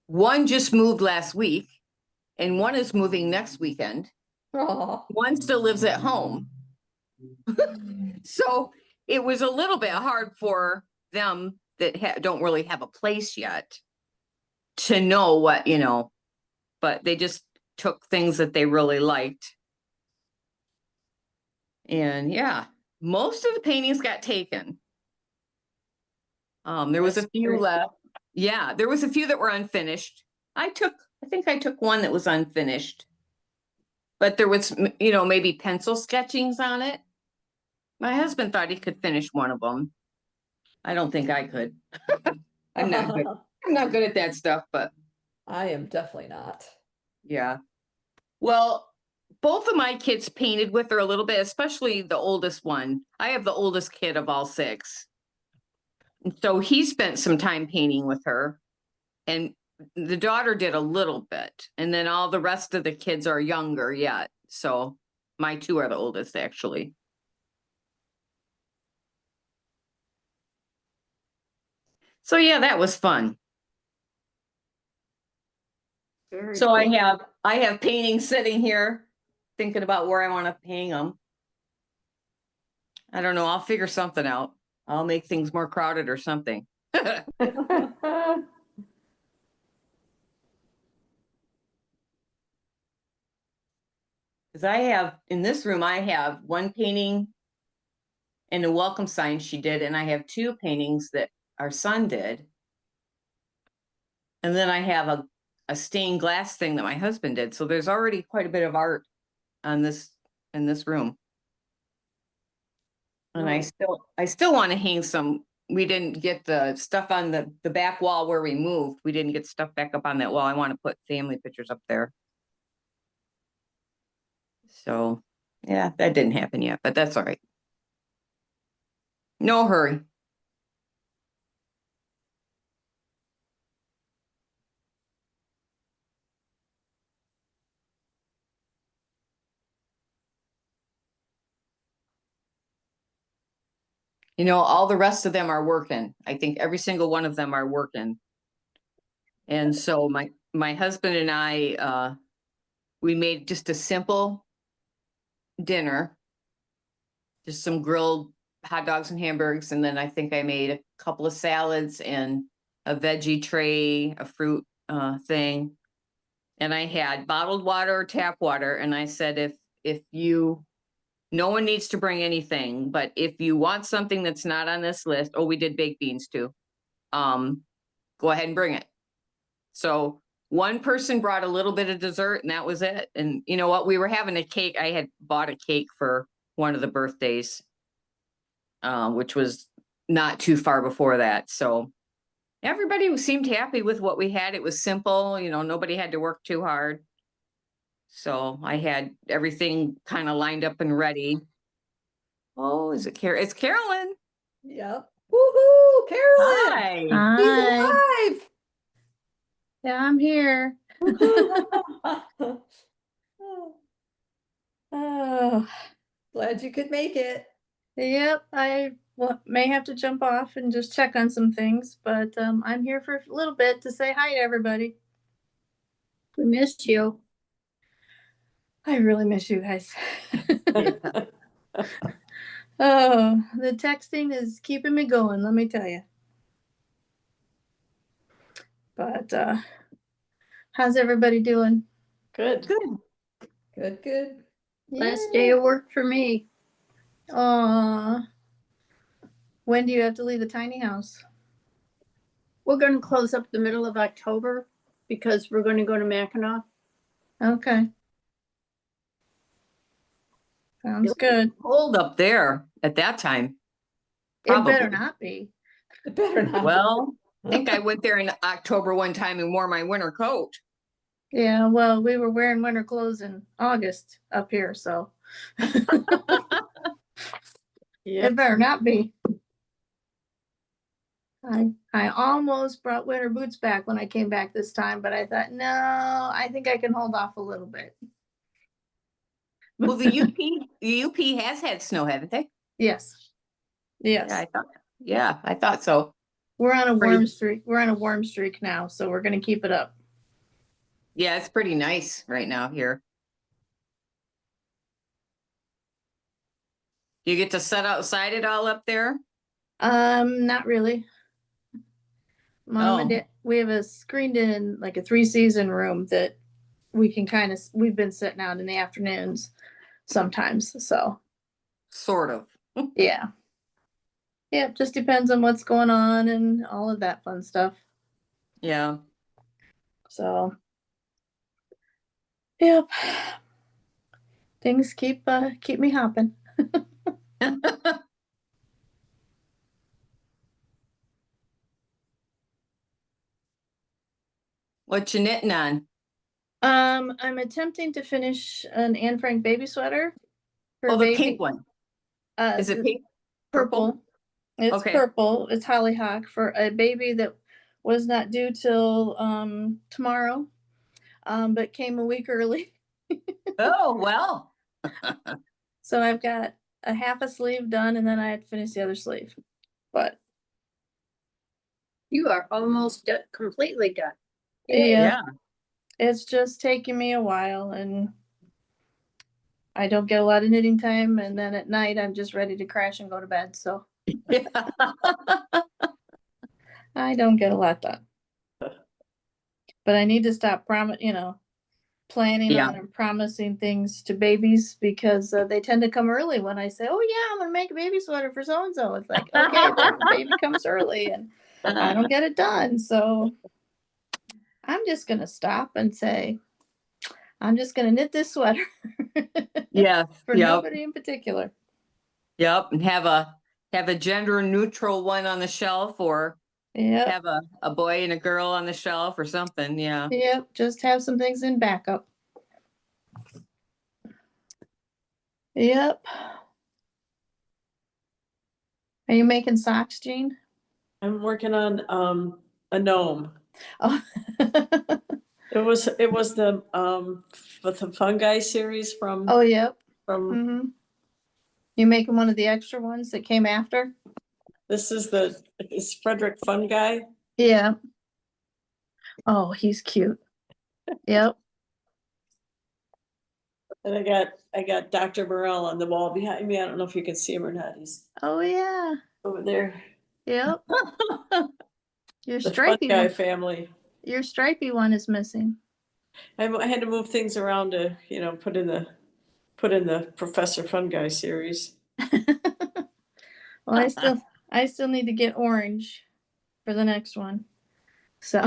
One just moved last week, and one is moving next weekend. Oh. One still lives at home. So it was a little bit hard for them that don't really have a place yet to know what, but they just took things that they really liked. And yeah, most of the paintings got taken. There was a few left. Yeah, there was a few that were unfinished. I think I took one that was unfinished, but there was, maybe pencil sketchings on it. My husband thought he could finish one of them. I don't think I could. I'm not good. I'm not good at that stuff, but I am definitely not. yeah. Well, both of my kids painted with her a little bit, especially the oldest one. I have the oldest kid of all 6. And so he spent some time painting with her, and the daughter did a little bit. And then all the rest of the kids are younger yet. So my 2 are the oldest, actually. So yeah, that was fun. Very So cool. I have paintings sitting here thinking about where I want to hang them. I don't know. I'll figure something out. I'll make things more crowded or something. Because in this room, I have one painting and a welcome sign she did, and I have 2 paintings that our son did. And then I have a stained glass thing that my husband did. So there's already quite a bit of art in this room. And I still want to hang some. We didn't get the stuff on the back wall where we moved. We didn't get stuff back up on that wall. I want to put family pictures up there. So yeah, that didn't happen yet, but that's all right. No hurry. All the rest of them are working. I think every single one of them are working. And so my husband and I, we made just a simple dinner, just some grilled hot dogs and hamburgers. And then I think I made a couple of salads and a veggie tray, a fruit thing. And I had bottled water or tap water. And I said, if you No one needs to bring anything, but if you want something that's not on this list, oh, we did baked beans too. Go ahead and bring it. So one person brought a little bit of dessert and that was it. And you know what? We were having a cake. I had bought a cake for one of the birthdays, which was not too far before that. So everybody seemed happy with what we had. It was simple, you know, nobody had to work too hard. So I had everything kind of lined up and ready. Oh, is it It's Carolyn. Yep. Woohoo, Carolyn! Hi. He's Hi. alive! Yeah, I'm here. Oh, Glad you could make it. yep. I may have to jump off and just check on some things, but I'm here for a little bit to say hi to everybody. We missed you. I really miss you guys. Oh, the texting is keeping me going, let me tell you. But how's everybody doing? Good. Good. Good, good. Last day of work for me. When do you have to leave the tiny house? We're gonna close up the middle of October because we're gonna go to Mackinac. Okay. Sounds good. Cold up there at that time. It better Probably. not be. It better not. Well, I think I went there in October one time and wore my winter coat. Yeah, well, we were wearing winter clothes in August up here, so. Yeah. It better not be. I almost brought winter boots back when I came back this time, but I thought, no, I think I can hold off a little bit. Well, the UP has had snow, haven't they? Yes. Yes. Yeah, I thought so. We're on a Pretty- warm streak. We're on a warm streak now, so we're gonna keep it up. Yeah, it's pretty nice right now here. You get to sit outside it all up there? Not really. Mom and Oh. Dad, we have a screened in like a 3-season room that we can we've been sitting out in the afternoons sometimes, so Sort of. yeah. Yeah, it just depends on what's going on and all of that fun stuff. Yeah. So, yep. Things keep me hopping. What you knitting on? I'm attempting to finish an Anne Frank baby sweater. for Oh, the baby. pink one. Is it The pink? purple? It's Okay. purple. It's hollyhock for a baby that was not due till tomorrow, but came a week early. Oh, well. So I've got a half a sleeve done, and then I had to finish the other sleeve. But You are almost completely done. yeah, it's just taking me a while, and I don't get a lot of knitting time. And then at night, I'm just ready to crash and go to bed. So Yeah. I don't get a lot done. But I need to stop planning Yeah. on and promising things to babies, because they tend to come early when I say, oh yeah, I'm gonna make a baby sweater for so and so. It's like, okay, then the baby comes early and I don't get it done. So I'm just gonna stop and say, I'm just gonna knit this sweater. Yeah. For Yep. nobody in particular. Yep. And have a gender neutral one on the shelf, or Yep. have a boy and a girl on the shelf or something. Yeah. Yep. Just have some things in backup. Yep. Are you making socks, Jean? I'm working on a gnome. Oh. It was the fungi series from Oh, yep. from Mm-hmm. You making one of the extra ones that came after? this is Frederick Fungi. Yeah. Oh, he's cute. Yep. And I got Dr. Burrell on the wall behind me. I don't know if you can see him or not. He's Oh, yeah. over there. Yep. Your The stripy fungi one. family. Your stripy one is missing. I had to move things around to, put in put in the Professor Fun Guy series. Well, I still need to get orange for the next one. So,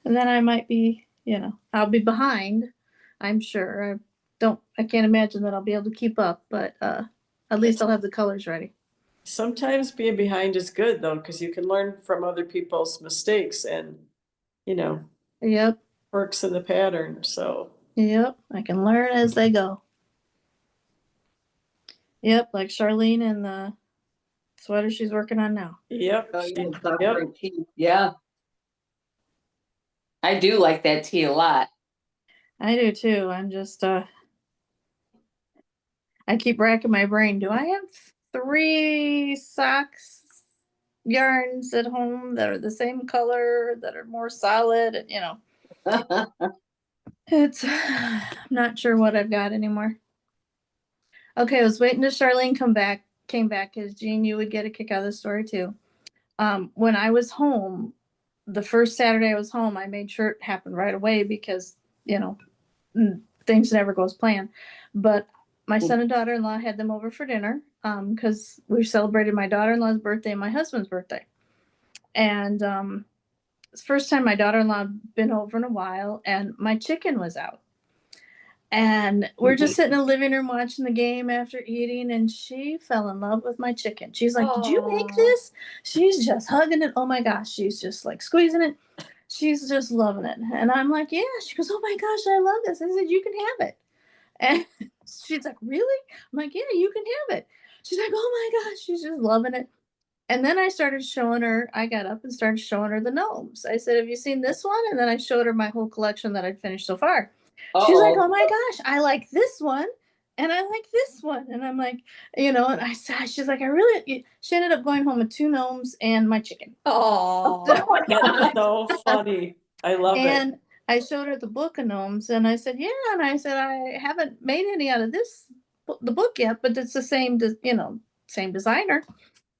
and then I might be, I'll be behind, I'm sure. I can't imagine that I'll be able to keep up, but at least I'll have the colors ready. Sometimes being behind is good though, because you can learn from other people's mistakes and, Yep. works in the pattern, so. Yep. I can learn as they go. Yep. Like Charlene and the sweater she's working on now. Yep. Oh, yeah, Yep. dark tea. Yeah. I do like that tea a lot. I do too. I'm just, I keep racking my brain. Do I have 3 socks yarns at home that are the same color, that are more solid? And, it's, I'm not sure what I've got anymore. Okay, I was waiting till Charlene came back, because Jean, you would get a kick out of the story too. When I was home, the first Saturday I was home, I made sure it happened right away because, things never go as planned. But my son and daughter-in-law had them over for dinner, because we celebrated my daughter-in-law's birthday and my husband's birthday. And it's the first time my daughter-in-law had been over in a while, and my chicken was out. And we're just sitting in the living room watching the game after eating, and she fell in love with my chicken. She's like, "Did you make Aw. this?" She's just hugging it. Oh my gosh, she's just like squeezing it. She's just loving it. And I'm like, "Yeah." She goes, "Oh my gosh, I love this." I said, "You can have it." And she's like, "Really?" I'm like, "Yeah, you can have it." She's like, "Oh my gosh," she's just loving it. And then I started showing her, I got up and started showing her the gnomes. I said, "Have you seen this one?" And then I showed her my whole collection that I'd finished so far. She's like, "Oh my gosh, I like this one. And I like this one." And I'm like, and I said, she's like, she ended up going home with 2 gnomes and my chicken. Oh. That's so funny. I love it. And I showed her the book of gnomes, and I said, "Yeah." And I said, "I haven't made any out of the book yet, but it's the same, same designer."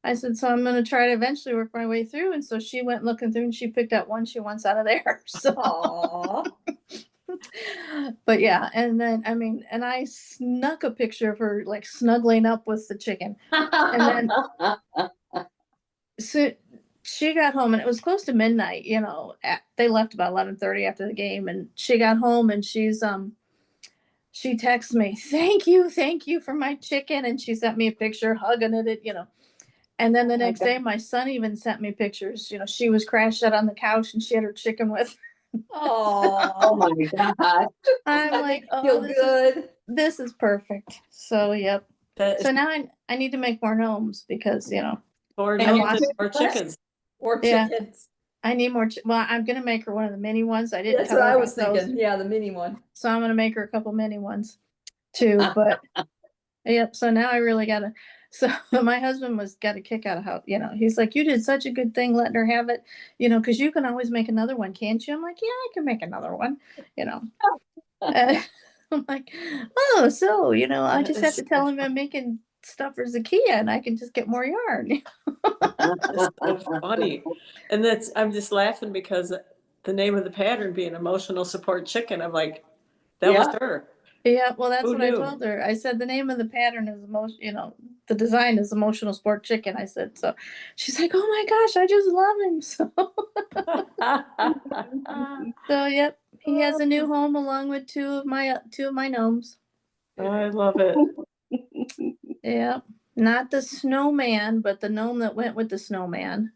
I said, "So I'm going to try to eventually work my way through." And so she went looking through, and she picked out one she wants out of there. So, Aw. but yeah. And then, and I snuck a picture of her like snuggling up with the chicken. And then, so she got home, and it was close to midnight, they left about 11:30 after the game, and she got home, and she texted me, thank you for my chicken." And she sent me a picture hugging it, And then the next day, my son even sent me pictures. She was crashed out on the couch, and she had her chicken with. Oh. Oh my God. I'm like, Feel "Oh, good. this is perfect." So, yep. That So is now I need to make more gnomes because, more And gnomes you- or chickens. Or Yeah. chickens. I need more. Well, I'm going to make her one of the mini ones. I didn't That's tell what her I was about those. thinking. Yeah, the mini one. So I'm going to make her a couple mini ones too. But yep. So now I really got to. So my husband got a kick out of how, he's like, "You did such a good thing letting her have it, because you can always make another one, can't you?" I'm like, "Yeah, I can make another one, And I'm like, "Oh, so, I just have to tell him I'm making stuff for Zakia, and I can just get more yarn." That's so funny. And I'm just laughing because the name of the pattern being emotional support chicken, I'm like, that was her. Yeah, well, that's Who what I knew? told her. I said the name of the pattern is the design is emotional sport chicken. I said, so she's like, "Oh my gosh, I just love him." So yep, he has a new home along with two of my gnomes. I love it. Yep, not the snowman, but the gnome that went with the snowman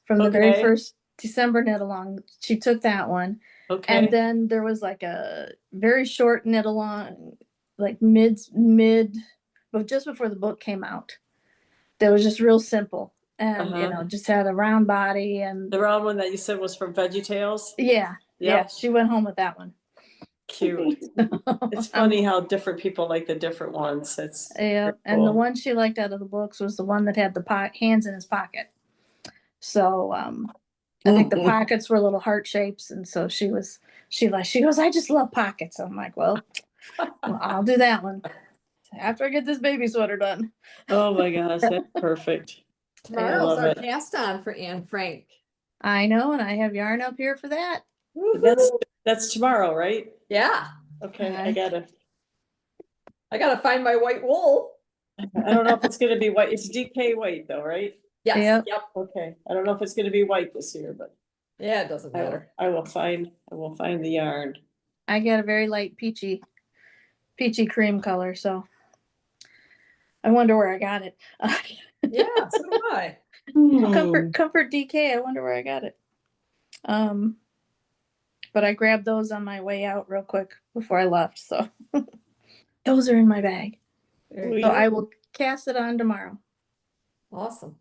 from the very Okay. first December knit along. She took that one. Okay. And then there was like a very short knit along, like mid, but just before the book came out. That was just real simple, and just had a round body, and The round one that you said was from VeggieTales? yeah, Yep. she went home with that one. Cute. It's funny how different people like the different ones. It's Yeah, and the one she liked out of the books was the one that had the hands in his pocket. So I think the pockets were little heart shapes, and so she goes, "I just love pockets." I'm like, well, I'll do that one after I get this baby sweater done. Oh my gosh, that's perfect. Tomorrow's love our it. cast on for Anne Frank. I know, and I have yarn up here for that. That's tomorrow, right? Yeah. Okay, I gotta. I gotta find my white wool. I don't know if it's gonna be white. It's DK white though, right? Yes, Yep. yep. Okay, I don't know if it's gonna be white this year, but Yeah, it doesn't matter. I will find the yarn. I got a very light peachy cream color, so I wonder where I got it. Yeah, so do I. Comfort DK, I wonder where I got it. But I grabbed those on my way out real quick before I left, so those are in my bag. There We- you So go. I will cast it on tomorrow. Awesome.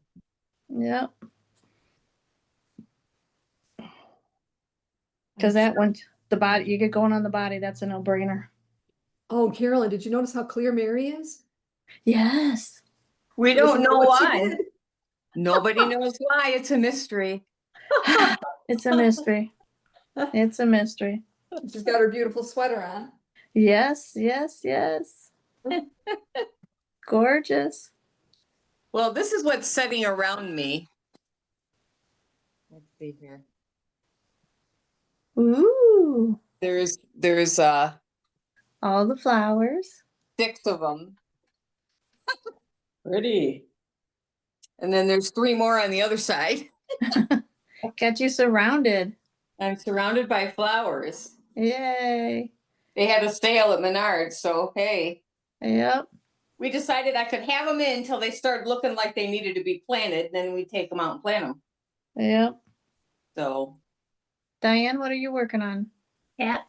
Yep. Because that one, the body, you get going on the body, that's a no-brainer. Oh, Carolyn, did you notice how clear Mary is? Yes. We She doesn't don't know what she why. did. Nobody knows why. It's a mystery. It's a mystery. It's a mystery. She's got her beautiful sweater on. Yes, yes, yes. Gorgeous. Well, this is what's setting around me. Let's see here. Ooh, There's all the flowers. 6 of them. Pretty. And then there's 3 more on the other side. Got you surrounded. I'm surrounded by flowers. Yay. They had a sale at Menards, so hey. Yep. We decided I could have them in until they started looking like they needed to be planted, then we take them out and plant them. Yep. So Diane, what are you working on? Cat.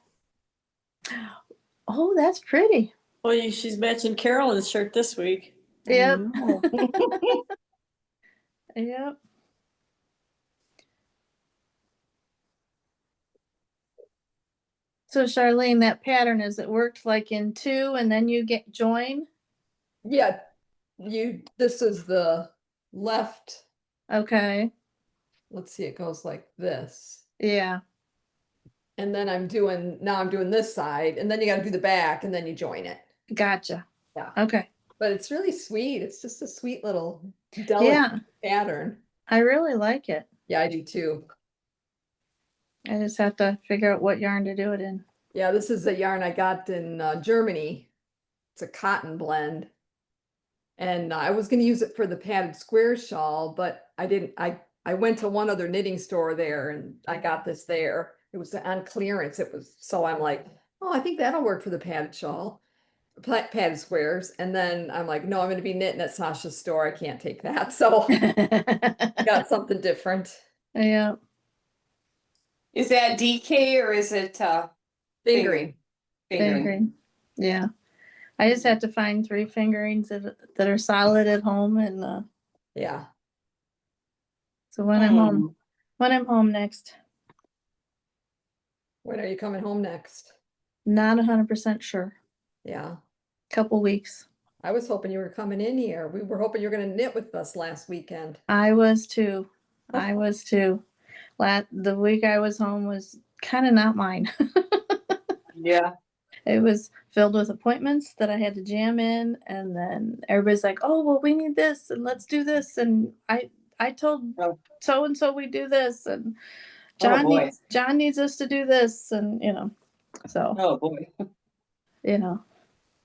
Oh, that's pretty. Well, she's matching Carolyn's shirt this week. Yep. I know. Yep. So Charlene, that pattern, is it worked like in 2 and then you get join? Yeah, this is the left. Okay. Let's see, it goes like this. Yeah. And then now I'm doing this side, and then you gotta do the back, and then you join it. Gotcha. Yeah. Okay. But it's really sweet. It's just a sweet little Yeah. delicate pattern. I really like it. Yeah, I do too. I just have to figure out what yarn to do it in. Yeah, this is a yarn I got in Germany. It's a cotton blend. And I was gonna use it for the padded square shawl, but I didn't. I went to one other knitting store there and I got this there. It was on clearance. So I'm like, oh, I think that'll work for the padded shawl, padded squares. And then I'm like, no, I'm gonna be knitting at Sasha's store. I can't take that. So I got something different. Yeah. Is that DK or is it Fingering. Fingering. Yeah. I just have to find 3 fingerings that are solid at home, and Yeah. so when I'm home next, When are you coming home next? not 100% sure. Yeah. Couple weeks. I was hoping you were coming in here. We were hoping you were gonna knit with us last weekend. I was too. I was too. The week I was home was kind of not mine. Yeah. It was filled with appointments that I had to jam in, and then everybody's like, "Oh, well, we need this, and let's do this." And I told Oh. so and so we do this, and Oh, boy. John needs us to do this, and so Oh boy.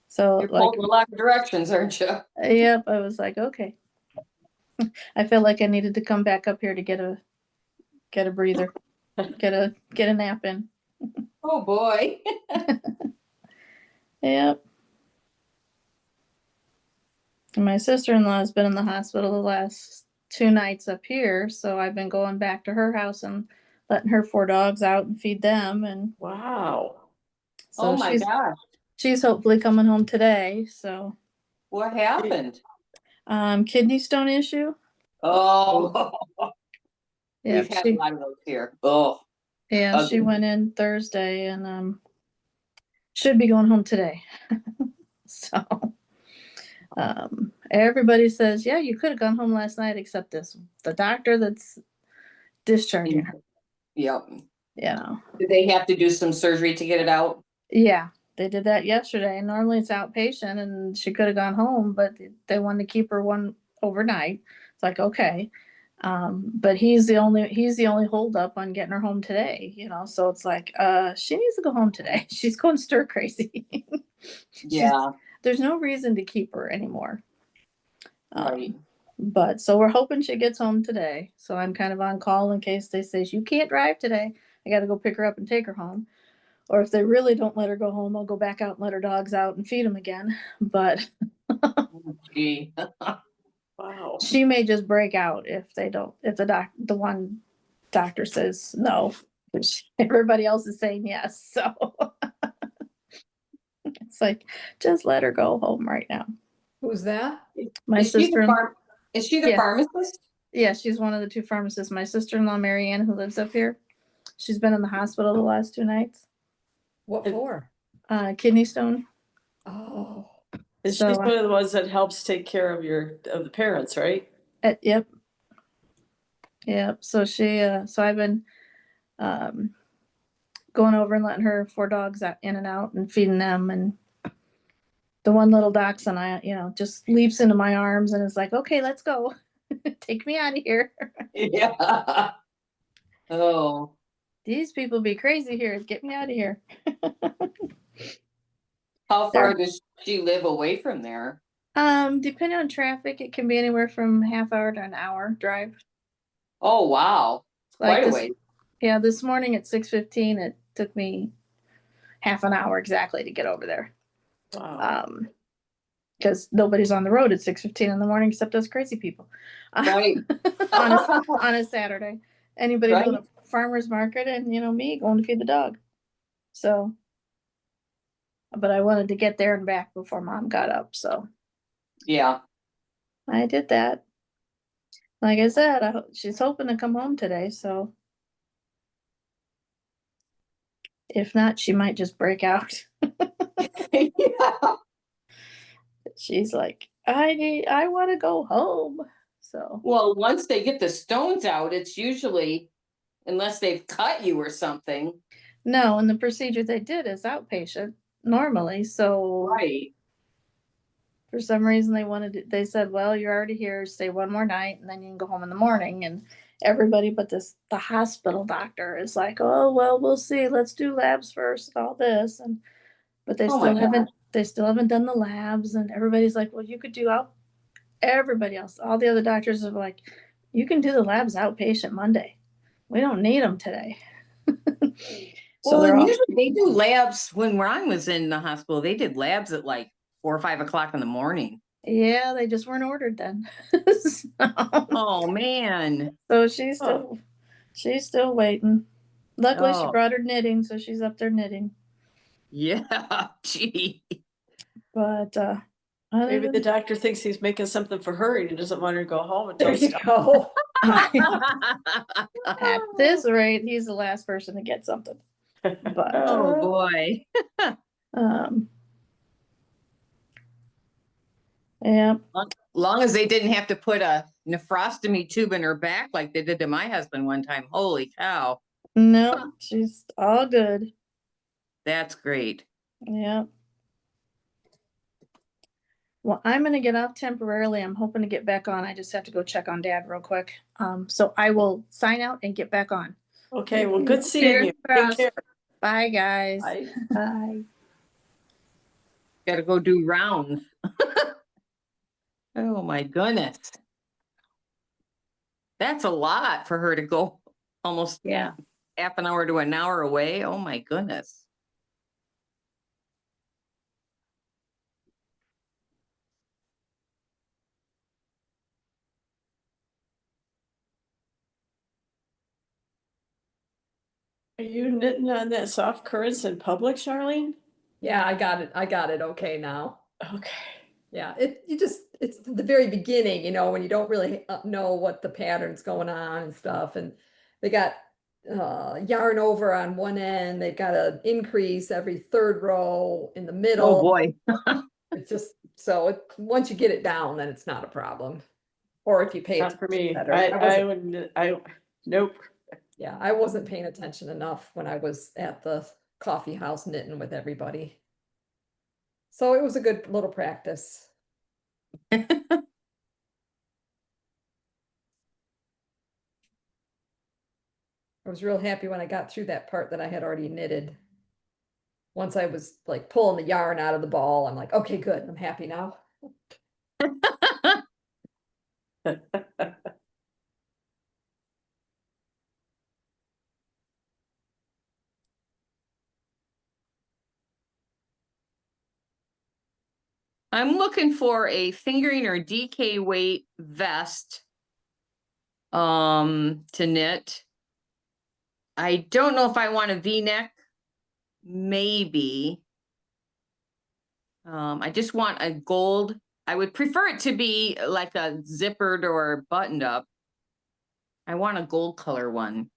so You're like, pulled in a lot of directions, aren't you? yep, I was like, okay. I felt like I needed to come back up here to get a breather, get a nap in. Oh boy. Yep. And my sister-in-law has been in the hospital the last 2 nights up here, so I've been going back to her house and letting her 4 dogs out and feed them, and Wow. so Oh my gosh. she's hopefully coming home today. So What happened? kidney stone issue. Oh, Yeah, we've had a lot of those here. Oh, yeah, she ugly. went in Thursday and should be going home today. So everybody says, yeah, you could have gone home last night, except the doctor that's discharging her. Yep. Did they have to do some surgery to get it out? Yeah, they did that yesterday. Normally it's outpatient, and she could have gone home, but they wanted to keep her one overnight. It's like, okay. But he's the only holdup on getting her home today, so it's like, she needs to go home today. She's going stir crazy. Yeah. there's no reason to keep her anymore. Right. But so we're hoping she gets home today. So I'm kind of on call in case they say you can't drive today. I got to go pick her up and take her home. Or if they really don't let her go home, I'll go back out and let her dogs out and feed them again. But Gee. Wow. she may just break out if they don't, if the one doctor says no, which everybody else is saying yes. So it's like, just let her go home right now. Who's that? My Is she sister, is she the Yeah. pharmacist? yeah, she's one of the two pharmacists. My sister-in-law, Marianne, who lives up here, she's been in the hospital the last 2 nights. What for? Kidney stone. Oh, And So, she's one of the ones that helps take care of the parents, right? Yep. Yep. So so I've been, going over and letting her 4 dogs out in and out and feeding them. And the one little dachshund, just leaps into my arms and is like, okay, let's go. Take me out of here. Yeah. Oh, These people be crazy here. Get me out of here. how far does she live away from there? Depending on traffic, it can be anywhere from half hour to an hour drive. Oh, wow. Like Quite a this, way. yeah, this morning at 6:15, it took me half an hour exactly to get over there. Wow. Because nobody's on the road at 6:15 in the morning except us crazy people. Right. on a Saturday. Anybody Right. doing a farmer's market and me going to feed the dog. So, but I wanted to get there and back before mom got up. So Yeah. I did that. Like I said, she's hoping to come home today. So if not, she might just break out. Yeah. She's like, I want to go home. So Well, once they get the stones out, it's usually, unless they've cut you or something. no, and the procedure they did is outpatient normally. So Right. for some reason they said, well, you're already here, stay one more night and then you can go home in the morning. And everybody but the hospital doctor is like, oh well, we'll see, let's do labs first and all this. And but Oh my they still haven't done the labs. And everybody's like, well, you could do out everybody else, all the other doctors are like, you can do the labs outpatient Monday, we don't need them today. So Well, they're and all, usually they do labs when I was in the hospital. They did labs at like 4 or 5 o'clock in the morning. yeah, they just weren't ordered then. So, Oh man. so she's still waiting. Luckily, she Oh brought her knitting, so she's up there knitting. yeah. Gee. But other Maybe the than doctor thinks he's making something for her and he doesn't want her to go home there until you stuff. go. at this rate, he's the last person to get something. But Oh boy. um, yeah, Long as they didn't have to put a nephrostomy tube in her back like they did to my husband one time. Holy cow. no, she's all good. That's great. Yeah. Well, I'm gonna get off temporarily. I'm hoping to get back on. I just have to go check on Dad real quick. So I will sign out and get back on. Okay, well, good seeing you. Take Fingers care. Bye, guys. Bye. Bye. Gotta go do rounds. Oh my goodness. That's a lot for her to go almost Yeah. half an hour to an hour away. Oh my goodness. Are you knitting on that soft currents in public, Charlene? Yeah, I got it. I got it. Okay now. Okay. Yeah, it's the very beginning, when you don't really know what the pattern's going on and stuff. And they got yarn over on one end. They've got an increase every third row in the Oh middle. boy. It's just once you get it down, then it's not a problem. Or if you pay Not for attention me. better. I wouldn't, nope. Yeah, I wasn't paying attention enough when I was at the coffee house knitting with everybody. So it was a good little practice. I was real happy when I got through that part that I had already knitted. once I was like pulling the yarn out of the ball, I'm like, okay, good, I'm happy now. I'm looking for a fingering or DK weight vest to knit. I don't know if I want a V-neck. Maybe. I just want a gold. I would prefer it to be like a zippered or buttoned up. I want a gold color one.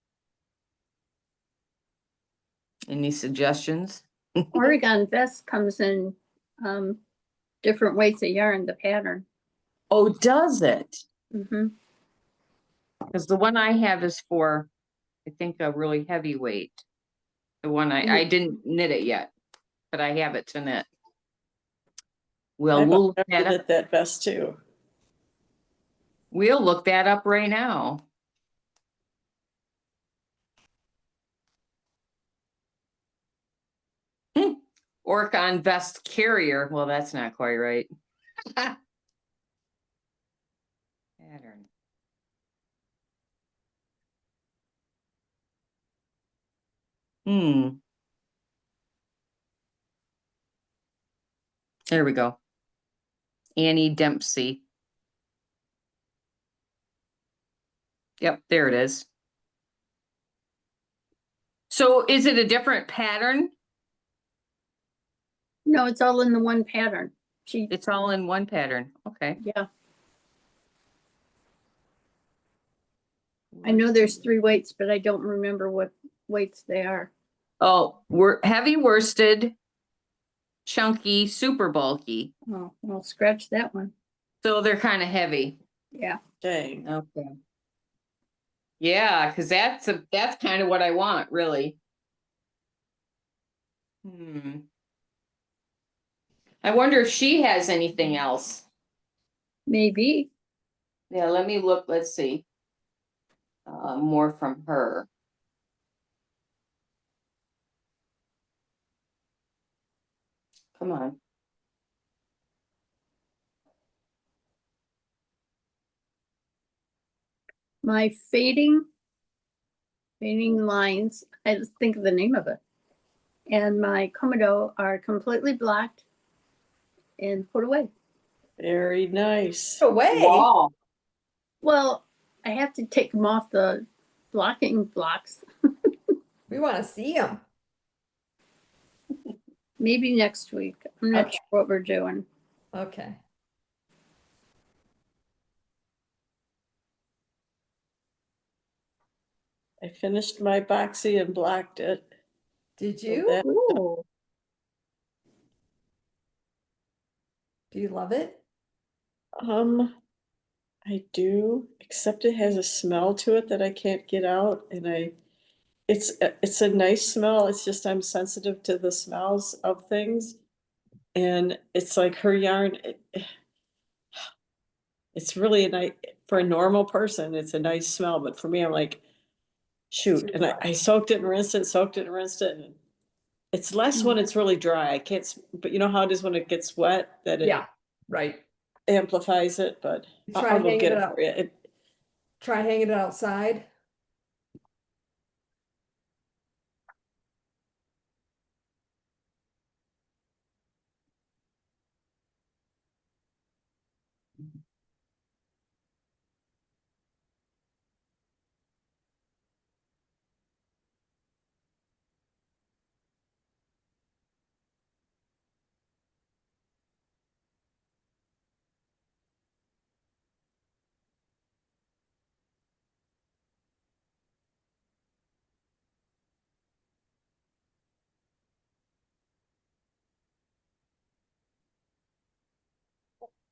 Any suggestions? Oregon vest comes in different weights of yarn, the pattern. Oh, does it? Hmm. Because the one I have is for, I think, a really heavy weight. The one I didn't knit it yet, but I have it to knit. Well, we'll look that up. That vest too. We'll look that up right now. Orcon vest carrier. Well, that's not quite right. Pattern. There we go. Annie Dempsey. Yep, there it is. So is it a different pattern? No, it's all in the one pattern. It's all in one pattern. Okay. Yeah. I know there's 3 weights, but I don't remember what weights they are. Oh, we're heavy worsted, chunky, super bulky. Oh, well, scratch that one. So they're kind of heavy. Yeah. Dang. Okay. Yeah, because that's kind of what I want, really. I wonder if she has anything else. Maybe. Yeah, let me look. Let's see. More from her. Come on. My fading lines, I just think of the name of it. And my Komodo are completely blocked and put away. Very nice. Away. Wow. Well, I have to take them off the blocking blocks. We want to see them. Maybe next week. I'm not Okay. sure what we're doing. Okay. I finished my Boxy and blocked it. Did So you? that- Ooh. Do you love it? I do, except it has a smell to it that I can't get out, and it's a nice smell. It's just I'm sensitive to the smells of things, and it's like her yarn. It's really a nice for a normal person. It's a nice smell, but for me, I'm like, shoot. And I soaked it and rinsed it, soaked it and rinsed it. And it's less when it's really dry. I can't, but you know how it is when it gets wet that it Yeah, right. amplifies it. But Try I'll go hanging get it it up. for you. Try hanging it outside.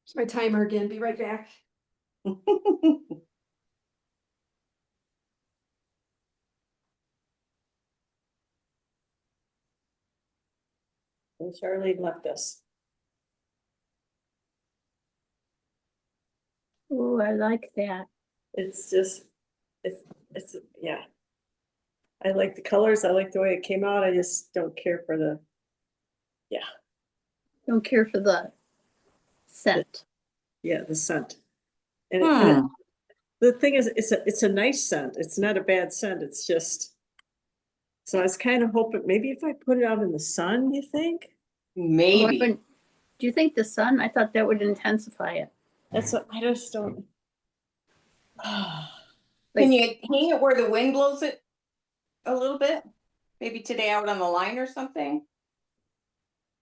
It's my timer again. Be right back. And Charlene left us. Ooh, I like that. It's just, yeah. I like the colors. I like the way it came out. I just don't care for the Don't care for the scent. Yeah, the scent. And Hmm. the thing is, it's a nice scent. It's not a bad scent. It's just. So I was kind of hoping, maybe if I put it out in the sun, you think? Why Maybe. wouldn't- Do you think the sun? I thought that would intensify it. That's what, I just don't. Can you hang it where the wind blows it a little bit? Maybe today out on the line or something?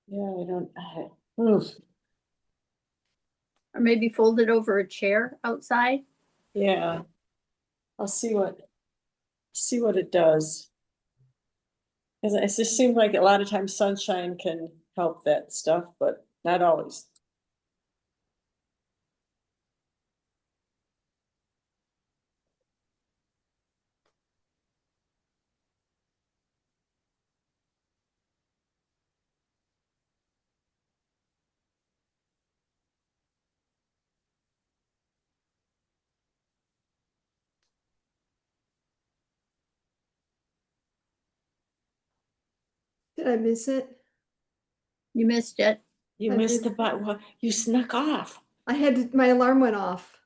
Yeah, I don't, oof. Or maybe fold it over a chair outside. Yeah. I'll see what it does. Cause it just seems like a lot of times sunshine can help that stuff, but not always. Did I miss it? You missed it. You I missed did. the button. Well, you snuck off. I had my alarm went off.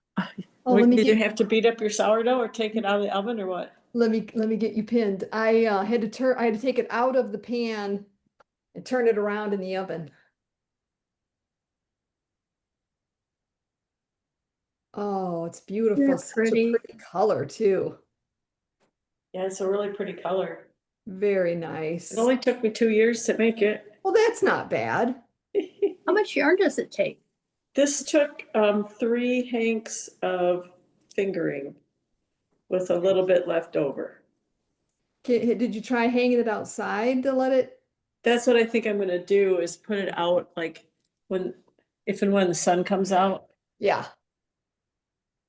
Oh, let me Did you get have to beat up your sourdough or take it out of the oven or what? let me get you pinned. I had to take it out of the pan and turn it around in the oven. Oh, it's beautiful. They're Such a pretty. pretty color too. Yeah, it's a really pretty color. Very nice. It only took me 2 years to make it. Well, that's not bad. How much yarn does it take? This took 3 hanks of fingering with a little bit left over. Did you try hanging it outside to let it? That's what I think I'm gonna do is put it out like if and when the sun comes out. Yeah.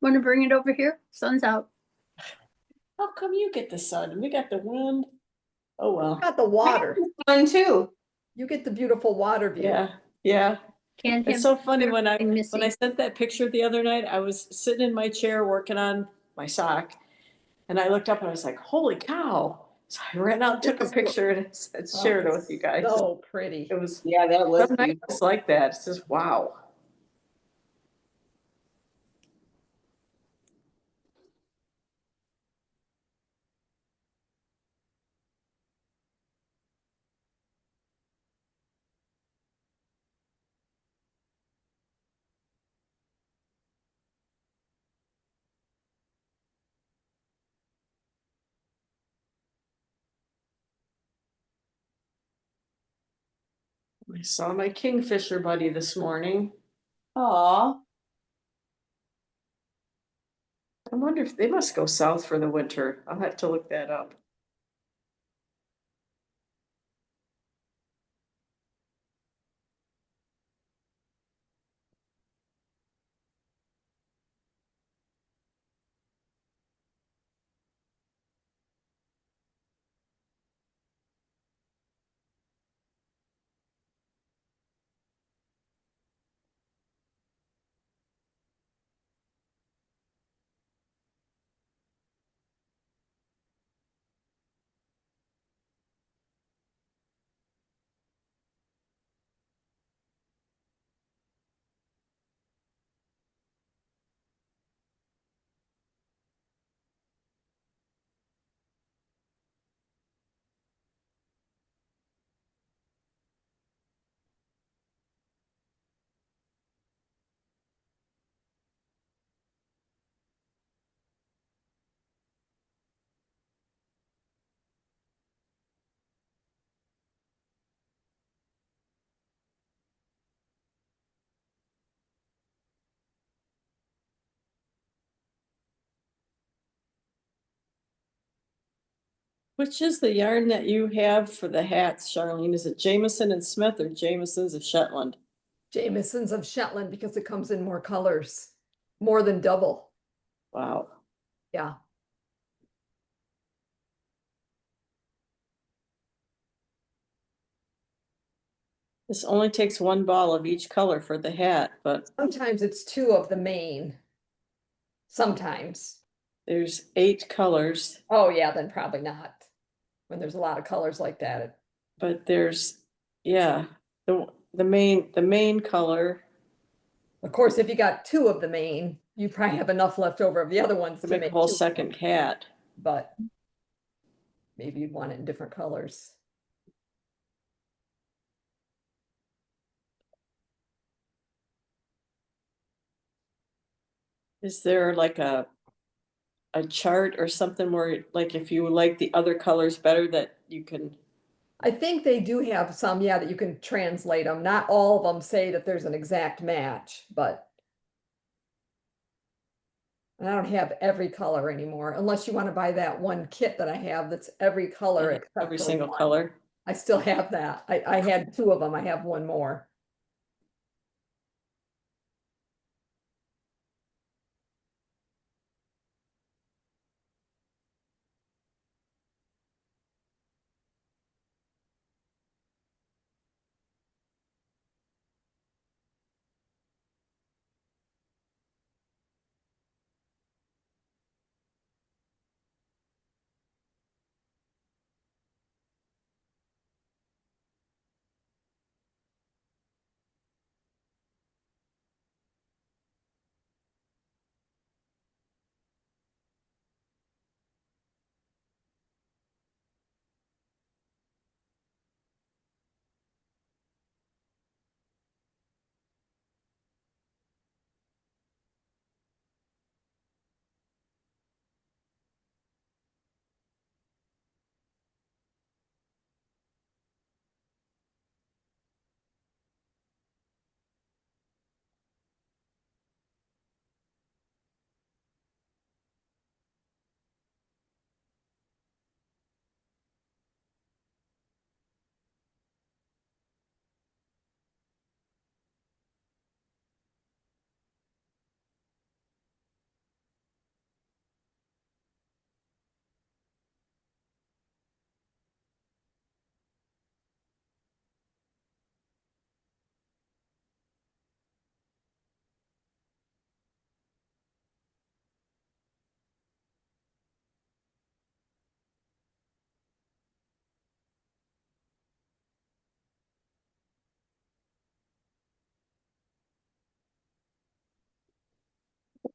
Want to bring it over here? Sun's out. How come you get the sun? We got the wind. Oh, well, Got the water. Fun too. You get the beautiful water view. yeah. Can't have It's so funny when I everything missing. sent that picture the other night, I was sitting in my chair working on my sock. And I looked up and I was like, holy cow. So I ran out and took a picture and shared it with you guys. So pretty. It was Yeah, that was some nights beautiful. it's like that. It's just wow. I saw my kingfisher buddy this morning. Aw, I wonder if they must go south for the winter. I'll have to look that up. Which is the yarn that you have for the hats, Charlene? Is it Jameson and Smith or Jameson's of Shetland? Jameson's of Shetland because it comes in more colors, more than double. Wow. Yeah. This only takes 1 ball of each color for the hat, but Sometimes it's 2 of the main. Sometimes. there's 8 colors, Oh yeah, then probably not. When there's a lot of colors like that. but there's, yeah, the main color Of course, if you got two of the main, you probably have enough left over of the other ones to to make a make whole two, second cat. but maybe you'd want it in different colors. Is there like a chart or something where, like, if you like the other colors better, that you can? I think they do have some, yeah, that you can translate them. Not all of them say that there's an exact match, but I don't have every color anymore, unless you want to buy that one kit that I have that's every color except Every for single one. color. I still have that. I had two of them. I have one more.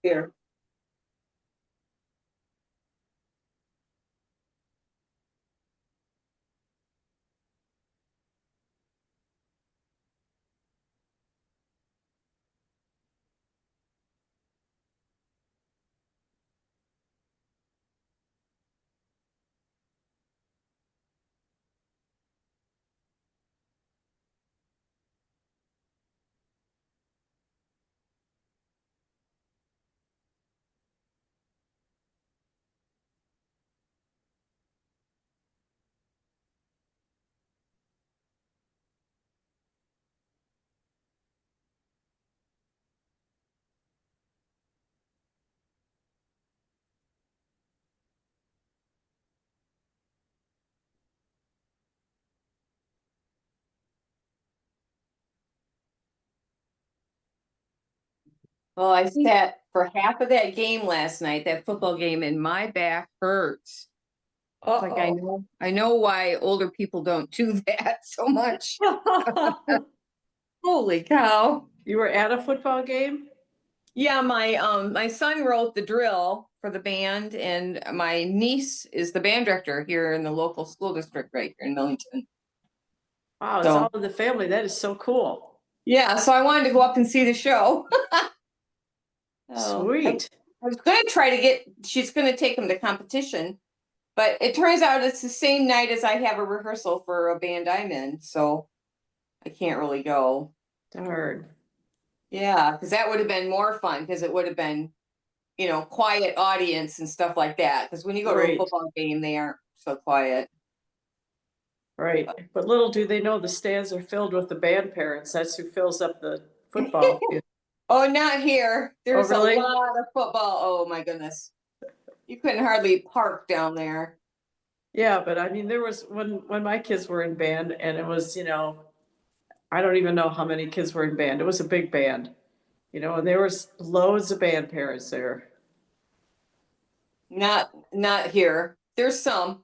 Here. Well, I sat for half of that game last night, that football game, and my back hurts. It's like I know why older people don't do that so much. Holy cow. You were at a football game? Yeah, my son wrote the drill for the band, and my niece is the band director here in the local school district right here in Millington. Wow, it's So- all in the family. That is so cool. Yeah, so I wanted to go up and see the show. Sweet. I was gonna try to get, she's gonna take him to competition, but it turns out it's the same night as I have a rehearsal for a band I'm in, so I can't really go. Darn. Yeah, because that would have been more fun, because it would have been, quiet audience and stuff like that. Because when you go to a Right. football game, they aren't so quiet. Right. But little do they know the stands are filled with the band parents. That's who fills up the football field. Oh, not here. There's really? a lot of football. Oh my goodness. You couldn't hardly park down there. Yeah, but I mean, there was when my kids were in band, and it was, I don't even know how many kids were in band. It was a big band, and there was loads of band parents there. Not here. There's some,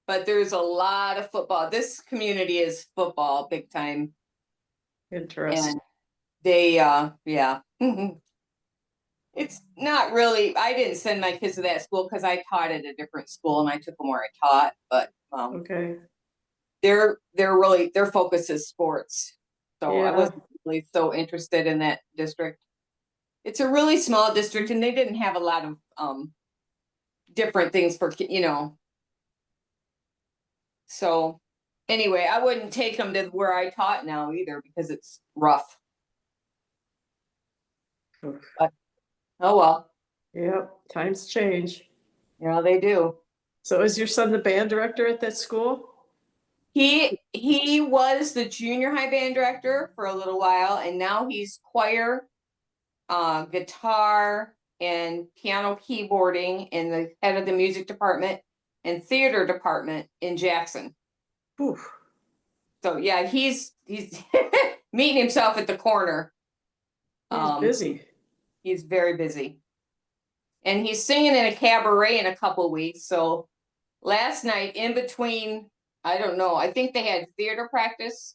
but there's a lot of football. This community is football big time. Interesting. And they, yeah. It's not really, I didn't send my kids to that school because I taught at a different school and I took them where I taught, but, Okay, their focus is sports. So I Yeah. wasn't really so interested in that district. It's a really small district and they didn't have a lot of, different things for, so anyway, I wouldn't take them to where I taught now either because it's rough. Oof. But, oh well, Yep, times change. they do. So is your son the band director at that school? He was the junior high band director for a little while, and now he's choir, guitar, and piano keyboarding in the head of the music department and theater department in Jackson. Whew. So yeah, he's meeting himself at the corner. He's busy. He's very busy. And he's singing in a cabaret in a couple of weeks. So last night, in between, I don't know, I think they had theater practice.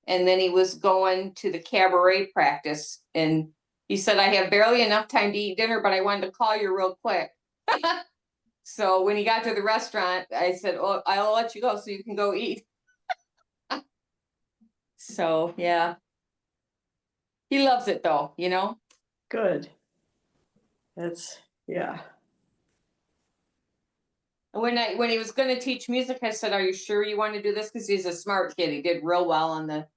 And then he was going to the cabaret practice. And he said, I have barely enough time to eat dinner, but I wanted to call you real quick. So when he got to the restaurant, I said, oh, I'll let you go so you can go eat. So yeah. He loves it though, Good. That's, yeah. When he was going to teach music, I said, are you sure you want to do this? Because he's a smart kid. He did real well on the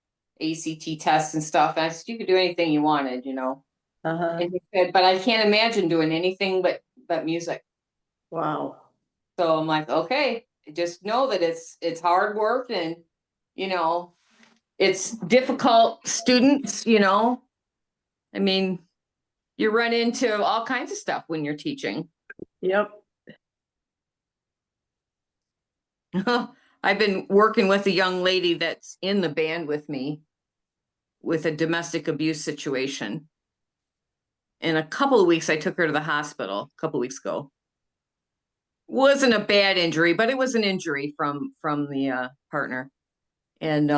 ACT tests and stuff. And I said, you could do anything you wanted, Uh-huh. And he said, but I can't imagine doing anything but music. Wow. So I'm like, okay, just know that it's hard work and, it's difficult students, I mean, you run into all kinds of stuff when you're teaching. Yep. I've been working with a young lady that's in the band with me with a domestic abuse situation. In a couple of weeks, I took her to the hospital a couple of weeks ago. Wasn't a bad injury, but it was an injury from the partner. And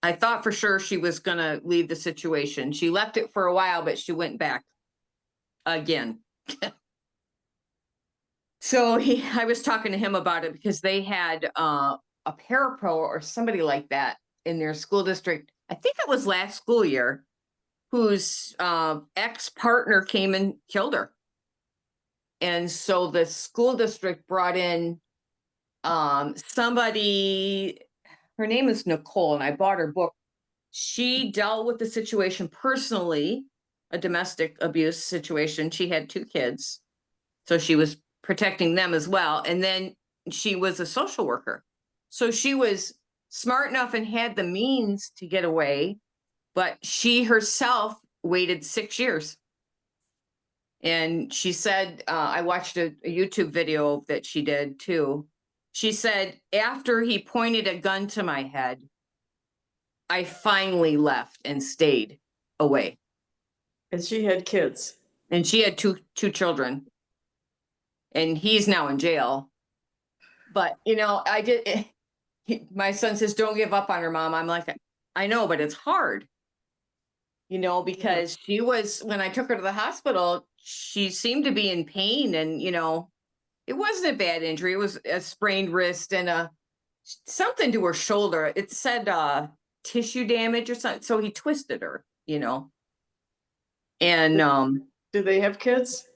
I thought for sure she was going to leave the situation. She left it for a while, but she went back again. So I was talking to him about it because they had a parapro or somebody like that in their school district. I think it was last school year, whose ex-partner came and killed her. And so the school district brought in somebody, her name is Nicole, and I bought her book. She dealt with the situation personally, a domestic abuse situation. She had 2 kids, so she was protecting them as well. And then she was a social worker. So she was smart enough and had the means to get away, but she herself waited 6 years. And she said, I watched a YouTube video that she did too. She said, after he pointed a gun to my head, I finally left and stayed away. And she had kids. And she had two children. And he's now in jail. But, my son says, don't give up on her, Mom. I'm like, I know, but it's hard. Because she was, when I took her to the hospital, she seemed to be in pain and, it wasn't a bad injury. It was a sprained wrist and something to her shoulder. It said tissue damage or something. So he twisted her, and Do they have kids?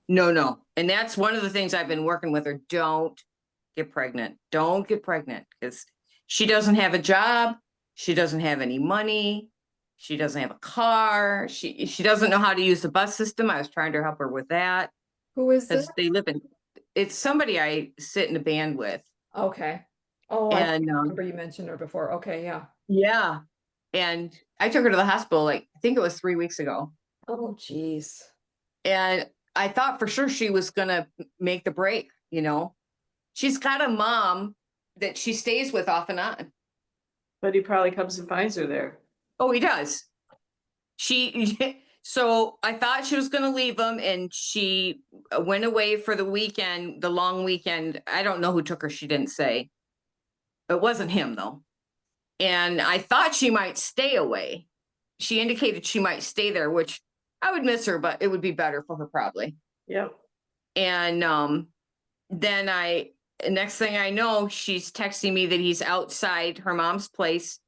no. And that's one of the things I've been working with her. Don't get pregnant. Don't get pregnant because she doesn't have a job. She doesn't have any money. She doesn't have a car. She doesn't know how to use the bus system. I was trying to help her with that. Who is Because this? they live in, it's somebody I sit in a band with. Okay. Oh, I And remember you mentioned her before. Okay, yeah. yeah. And I took her to the hospital, I think it was 3 weeks ago. Oh, geez. And I thought for sure she was going to make the break, She's got a mom that she stays with off and on. But he probably comes and finds her there. Oh, he does. So I thought she was going to leave him and she went away for the weekend, the long weekend. I don't know who took her. She didn't say. It wasn't him though. And I thought she might stay away. She indicated she might stay there, which I would miss her, but it would be better for her probably. Yep. And then next thing I know, she's texting me that he's outside her mom's place,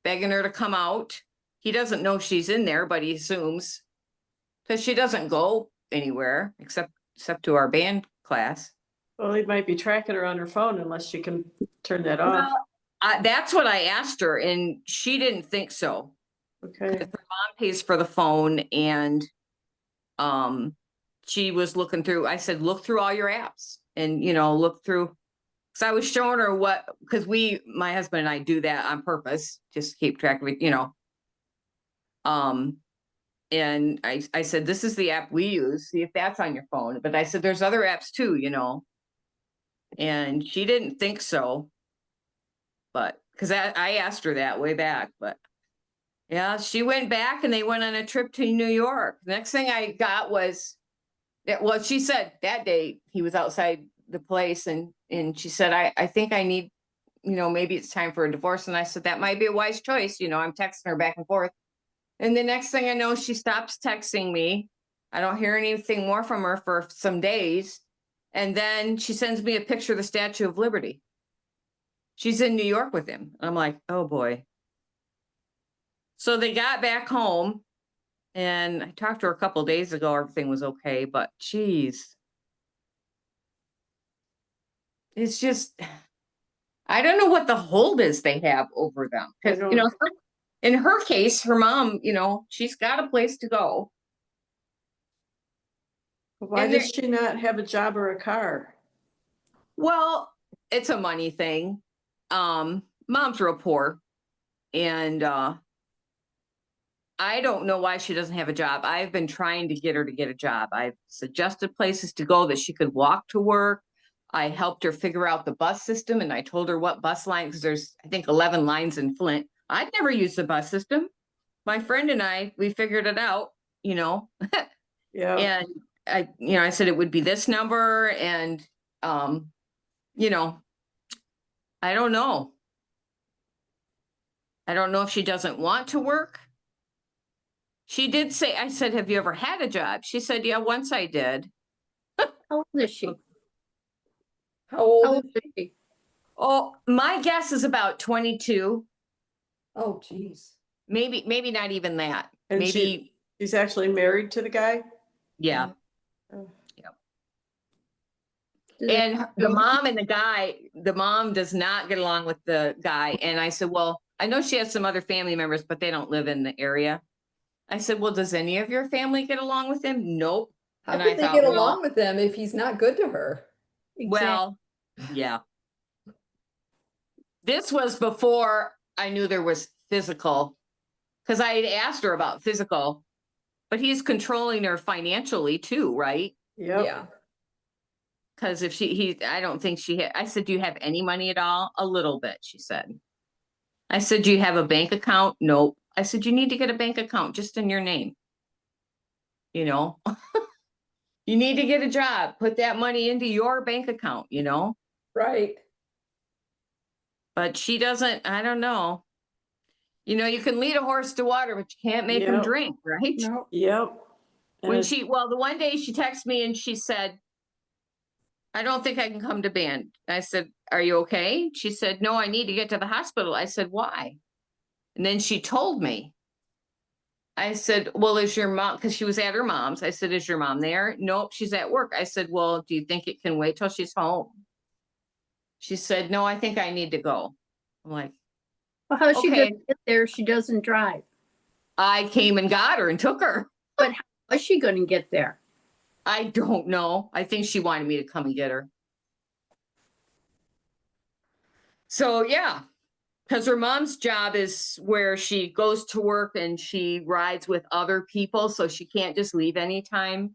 begging her to come out. He doesn't know she's in there, but he assumes, because she doesn't go anywhere except to our band class. Well, he might be tracking her on her phone unless she can turn that off. That's what I asked her, and she didn't think so. Okay. Her mom pays for the phone, and she was looking through. I said, look through all your apps, and look through. So I was showing her because my husband and I do that on purpose, just to keep track of it, And I said, this is the app we use. See if that's on your phone. But I said, there's other apps too, And she didn't think so. But because I asked her that way back. But yeah, she went back and they went on a trip to New York. Next thing I got was, well, she said that day he was outside the place and she said, I think I need, maybe it's time for a divorce. And I said, that might be a wise choice. I'm texting her back and forth. And the next thing I know, she stops texting me. I don't hear anything more from her for some days. And then she sends me a picture of the Statue of Liberty. She's in New York with him. I'm like, oh boy. So they got back home and I talked to her a couple of days ago. Everything was okay, but geez. It's just, I don't know what the hold is they have over them. Because, in her case, her mom, she's got a place to go. Why does she not have a job or a car? Well, it's a money thing. Mom's real poor. And I don't know why she doesn't have a job. I've been trying to get her to get a job. I've suggested places to go that she could walk to work. I helped her figure out the bus system, and I told her what bus line, because there's, I think, 11 lines in Flint. I'd never used the bus system. My friend and we figured it out, Yeah. And I said it would be this number, and I don't know. I don't know if she doesn't want to work. She did say, I said, have you ever had a job? She said, yeah, once I did. How old is she? How How old old is is she? Oh, my guess is about 22. Oh, geez. Maybe not even that. And Maybe, she's actually married to the guy? yeah. Oh. And the mom and the mom does not get along with the guy. And I said, well, I know she has some other family members, but they don't live in the area. I said, well, does any of your family get along with him? Nope. How And could I they thought, get well, along with him if he's not good to her? well, yeah. This was before I knew there was physical, because I had asked her about physical, but he's controlling her financially too, right? Yep. Yeah. Because if I don't think I said, do you have any money at all? A little bit, she said. I said, do you have a bank account? Nope. I said, you need to get a bank account just in your name. You need to get a job, put that money into your bank account, Right. but she doesn't, I don't know. You can lead a horse to water, but you can't make him Yep. drink, right? No, Yep. When the one day she texted me and she said, I don't think I can come to band. I said, are you okay? She said, no, I need to get to the hospital. I said, why? And then she told me. I said, well, is your mom, because she was at her mom's. I said, is your mom there? Nope, she's at work. I said, well, do you think it can wait till she's home? She said, no, I think I need to go. I'm like, well, how's she Okay. gonna get there if she doesn't drive? I came and got her and took her. How's she gonna get there? I don't know. I think she wanted me to come and get her. So yeah, because her mom's job is where she goes to work and she rides with other people, so she can't just leave anytime,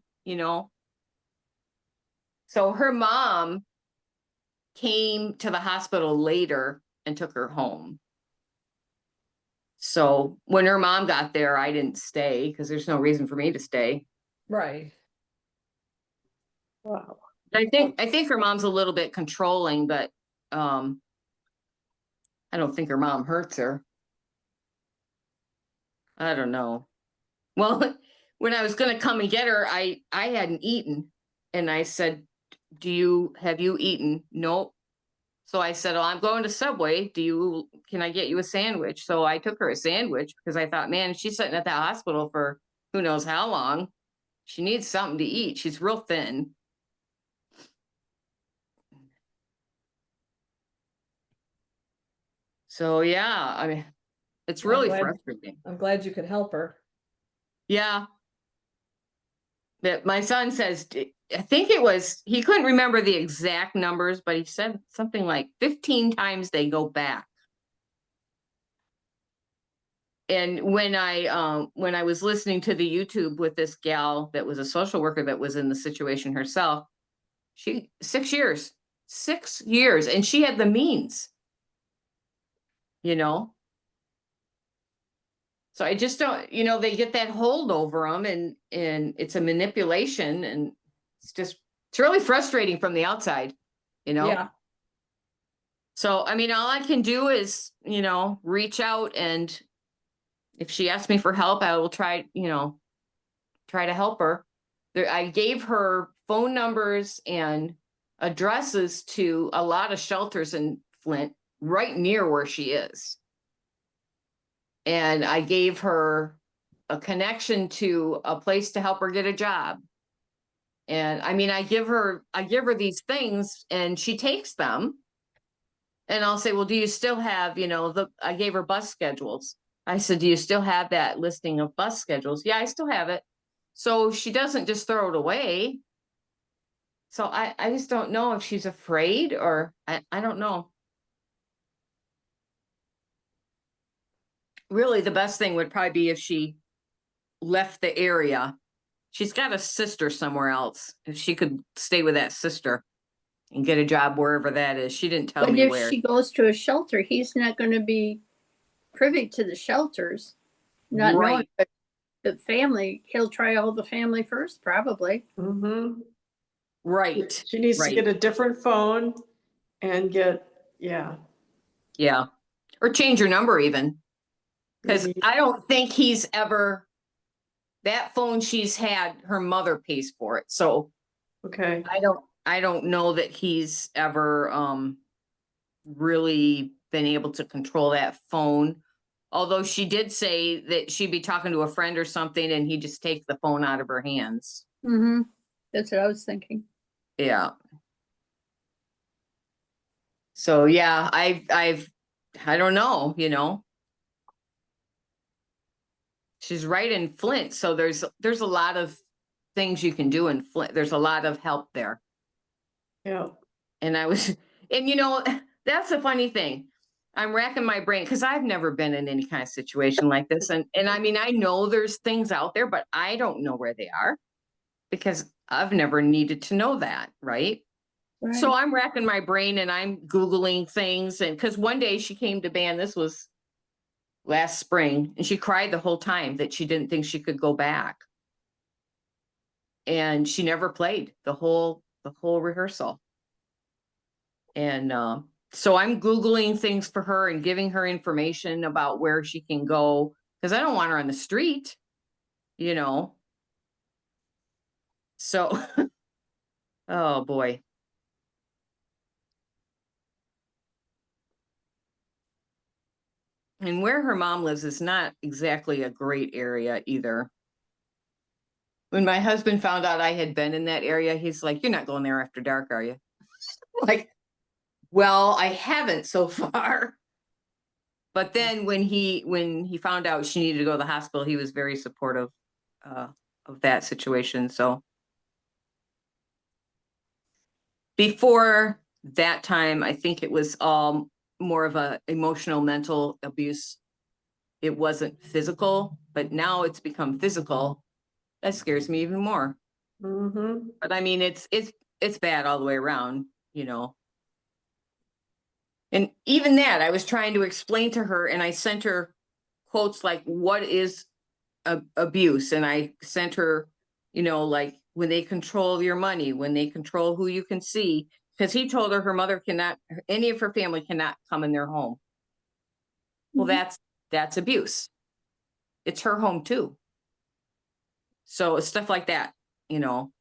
So her mom came to the hospital later and took her home. So when her mom got there, I didn't stay because there's no reason for me to stay. Right. Wow. I think her mom's a little bit controlling, but I don't think her mom hurts her. I don't know. Well, when I was gonna come and get her, I hadn't eaten. And I said, have you eaten? Nope. So I said, oh, I'm going to Subway. Can I get you a sandwich? So I took her a sandwich because I thought, man, she's sitting at that hospital for who knows how long. She needs something to eat. She's real thin. So yeah, I mean, it's Well, I'm really glad- frustrating. I'm glad you could help her. Yeah. That my son says, I think he couldn't remember the exact numbers, but he said something like 15 times they go back. And when I was listening to the YouTube with this gal that was a social worker that was in the situation herself, 6 years, 6 years, and she had the means, you know. So I just don't, they get that hold over them, and it's a manipulation, and it's really frustrating from the outside, Yeah. So, I mean, all I can do is, reach out, and if she asks me for help, I will try to help her. I gave her phone numbers and addresses to a lot of shelters in Flint, right near where she is. And I gave her a connection to a place to help her get a job. And I mean, I give her these things, and she takes them. And I'll say, well, do you still have, I gave her bus schedules. I said, do you still have that listing of bus schedules? Yeah, I still have it. So she doesn't just throw it away. So I just don't know if she's afraid, or I don't know. Really, the best thing would probably be if she left the area. She's got a sister somewhere else. If she could stay with that sister and get a job wherever that is. She didn't tell But me if where. she goes to a shelter, he's not gonna be privy to the shelters. Not knowing, Right. but the family, he'll try all the family first, probably. Mm-hmm. Right. She needs to Right. get a different phone and yeah. Yeah. Or change your number even. Because Maybe. I don't think he's ever, that phone she's had, her mother pays for it. So Okay. I don't know that he's ever really been able to control that phone. Although she did say that she'd be talking to a friend or something, and he just takes the phone out of her hands. Mm-hmm. That's what I was thinking. Yeah. So yeah, I don't know, She's right in Flint, so there's a lot of things you can do in Flint. There's a lot of help there. Yeah. And that's the funny thing. I'm racking my brain because I've never been in any kind of situation like this. And I mean, I know there's things out there, but I don't know where they are because I've never needed to know that, right? So Right. I'm racking my brain and I'm Googling things. And because one day she came to band, this was last spring, and she cried the whole time that she didn't think she could go back. And she never played the whole rehearsal. And so I'm Googling things for her and giving her information about where she can go, because I don't want her on the street, So, oh boy. And where her mom lives is not exactly a great area either. When my husband found out I had been in that area, he's like, "You're not going there after dark, are you?" Like, well, I haven't so far. But then when he found out she needed to go to the hospital, he was very supportive of that situation. So before that time, I think it was all more of a emotional, mental abuse. It wasn't physical, but now it's become physical. That scares me even more. Mm-hmm. But I mean, it's bad all the way around, And even that, I was trying to explain to her, and I sent her quotes like, what is abuse? And I sent her, like when they control your money, when they control who you can see, because he told her mother cannot, any of her family cannot come in their home. Well, Mhm. that's abuse. It's her home too. So it's stuff like that, you know.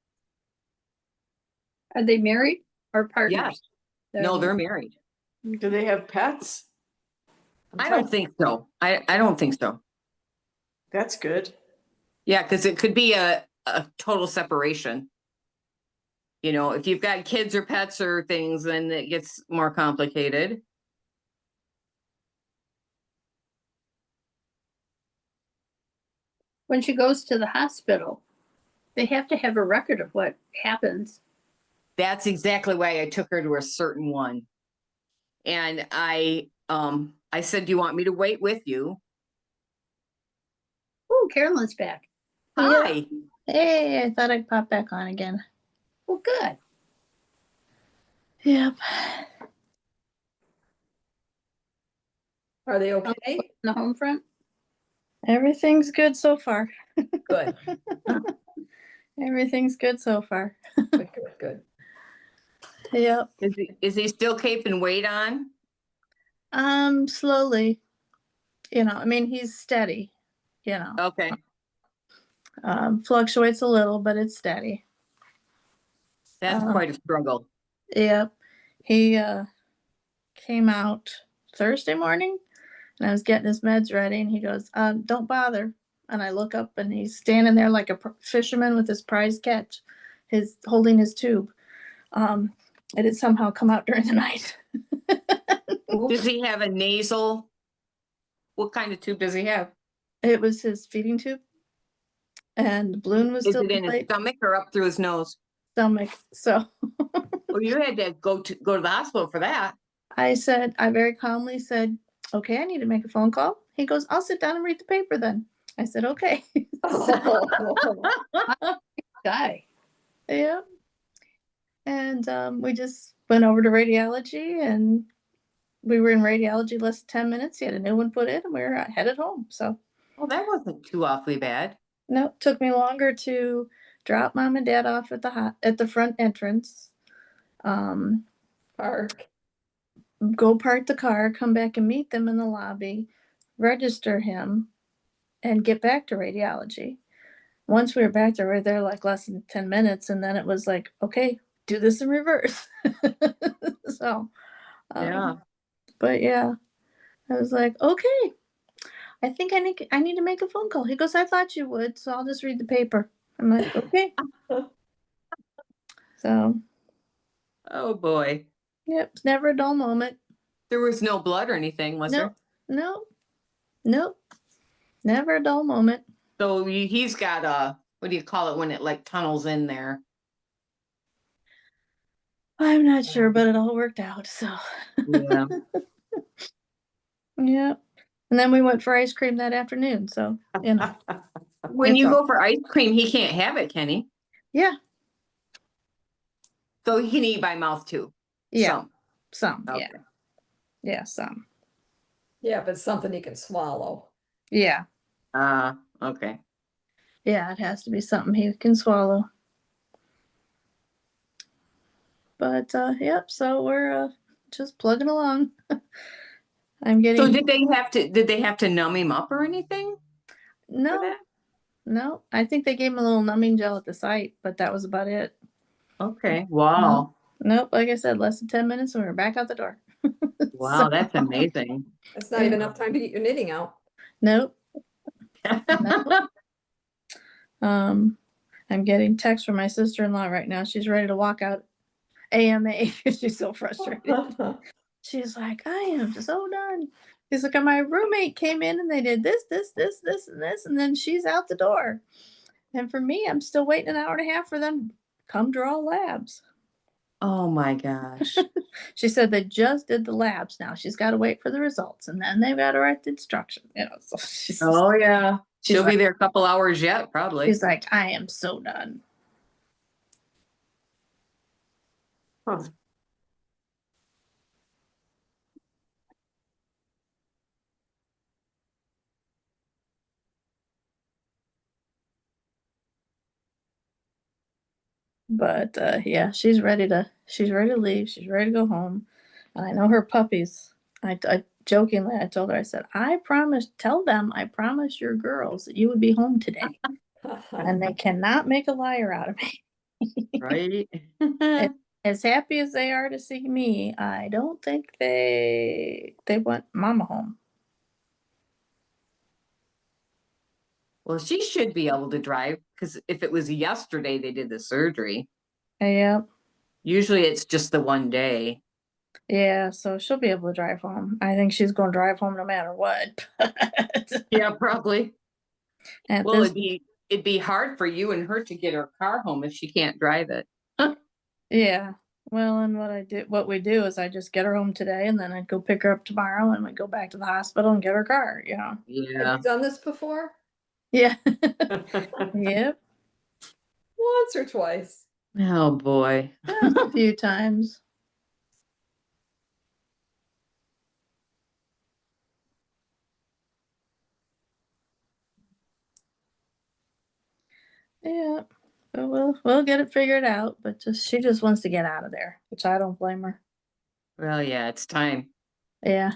Are they married or Yes. partners? No, they're married. Do they have pets? I don't think so. I don't think so. That's good. Yeah, because it could be a total separation. You know, if you've got kids or pets or things, then it gets more complicated. When she goes to the hospital, they have to have a record of what happens. That's exactly why I took her to a certain one. And I said, do you want me to wait with you? Oh, Carolyn's back. Yeah. Hi. Hey, I thought I'd pop back on again. Well, good. Yep. Are they On okay? the home front. Everything's good so far. Good, Everything's good so far. good, good, good. Yep. Is he still keeping weight on? Slowly. I mean, he's steady, Okay. fluctuates a little, but it's steady. That's quite a struggle. Yep. He came out Thursday morning and I was getting his meds ready and he goes, don't bother. And I look up and he's standing there like a fisherman with his prize catch, holding his tube. It had somehow come out during the night. Does he have a nasal? What kind of tube does he have? It was his feeding tube. And the balloon was Is still it in his inflated. stomach or up through his nose? Stomach. So Well, you had to go to the hospital for that. I very calmly said, okay, I need to make a phone call. He goes, I'll sit down and read the paper then. I said, okay. Guy. Yeah. And we just went over to radiology and we were in radiology less than 10 minutes. He had a new one put in and we were headed home. So Well, that wasn't too awfully bad. no, it took me longer to drop mom and dad off at the front entrance. Park. Go park the car, come back and meet them in the lobby, register him, and get back to radiology. Once we were back there, we were there like less than 10 minutes, and then it was like, okay, do this in reverse. So, Yeah. but yeah, I was like, okay, I think I need to make a phone call. He goes, I thought you would, so I'll just read the paper. I'm like, okay. So, Oh boy. yep, it's never a dull moment. There was no blood or anything, was No, there? no, never a dull moment. So he's got what do you call it when it like tunnels in there? I'm not sure, but it all worked out. So, Yeah. yeah. And then we went for ice cream that afternoon. So, When It's you all- go for ice cream, he can't have it, can he? yeah, So he can eat by mouth too. yeah, some, Okay. yeah, some, Yeah, but something you can swallow. yeah, Okay. yeah. It has to be something he can swallow. But yep. So we're just plugging along. I'm So getting did they have to numb him up or anything for no, that? no. I think they gave him a little numbing gel at the site, but that was about it. Okay. Wow. Nope. Like I said, less than 10 minutes, and we were back out the door. Wow, that's amazing. That's not even enough time to get your knitting out. Nope. I'm getting texts from my sister-in-law right now. She's ready to walk out AMA because she's so frustrated. She's like, I am so done. He's like, my roommate came in and they did this, this, this, this, and this, and then she's out the door. And for me, I'm still waiting an hour and a half for them to come draw labs. Oh my gosh. She said they just did the labs. Now she's got to wait for the results, and then they've got to write the instructions. So she's, Oh yeah. she's She'll like, be there a couple hours yet, probably. she's like, I am so done. Huh. But yeah, she's ready to leave. She's ready to go home. And I know her puppies. I jokingly, I told her, I said, tell them I promised your girls that you would be home today. And they cannot make a liar out of me. Right? As happy as they are to see me, I don't think they want mama home. Well, she should be able to drive because if it was yesterday they did the surgery, Yeah. usually it's just the one day. Yeah, so she'll be able to drive home. I think she's going to drive home no matter what. But Yeah, probably. at Well, this, it'd be hard for you and her to get her car home if she can't drive it. yeah. Well, and what we do is I just get her home today, and then I'd go pick her up tomorrow, and we go back to the hospital and get her car. You know. Have Yeah. you done this before? Yeah. Yep. Once or twice. Oh boy. Just a few times. Yeah. But we'll get it figured out. But she just wants to get out of there, which I don't blame her. Well, yeah, it's time. Yeah.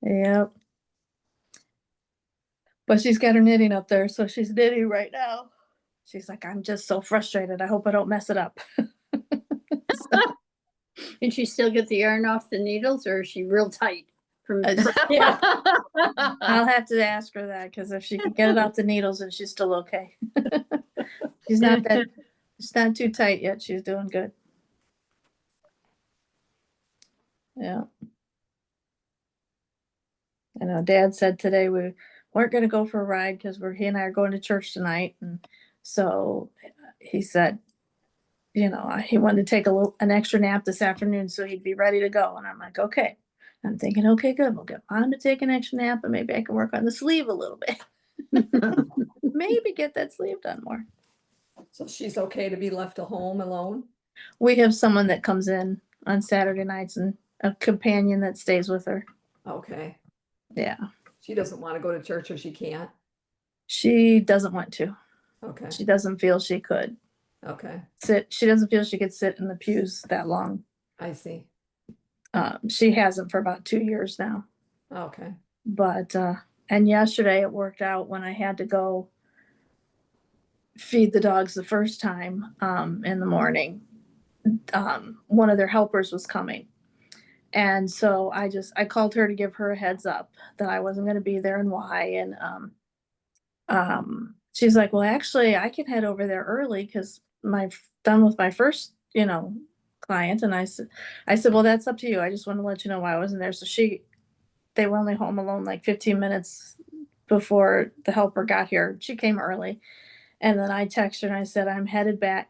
Yep. But she's got her knitting up there, so she's knitting right now. She's like, I'm just so frustrated. I hope I don't mess it up. Can she still get the yarn off the needles, or is she real tight? Yeah. I'll have to ask her that, because if she can get it off the needles, then she's still okay. She's not too tight yet. She's doing good. Yeah. I know Dad said today we weren't going to go for a ride because he and I are going to church tonight. And so he said, he wanted to take an extra nap this afternoon so he'd be ready to go. And I'm like, okay. I'm thinking, okay, good. We'll get on to take an extra nap, and maybe I can work on the sleeve a little bit. Maybe get that sleeve done more. So she's okay to be left at home alone? We have someone that comes in on Saturday nights and a companion that stays with her. Okay. Yeah. She doesn't want to go to church, or she can't? She doesn't want to. Okay. She doesn't feel she could Okay. sit. She doesn't feel she could sit in the pews that long. I see. She hasn't for about 2 years now. Okay. But, and yesterday it worked out when I had to go feed the dogs the first time, in the morning. One of their helpers was coming. And so I called her to give her a heads up that I wasn't going to be there and why. And, she's like, well, actually I can head over there early because done with my first, client. And I said, well, that's up to you. I just want to let you know why I wasn't there. So they were only home alone like 15 minutes before the helper got here. She came early. And then I texted her and I said, I'm headed back,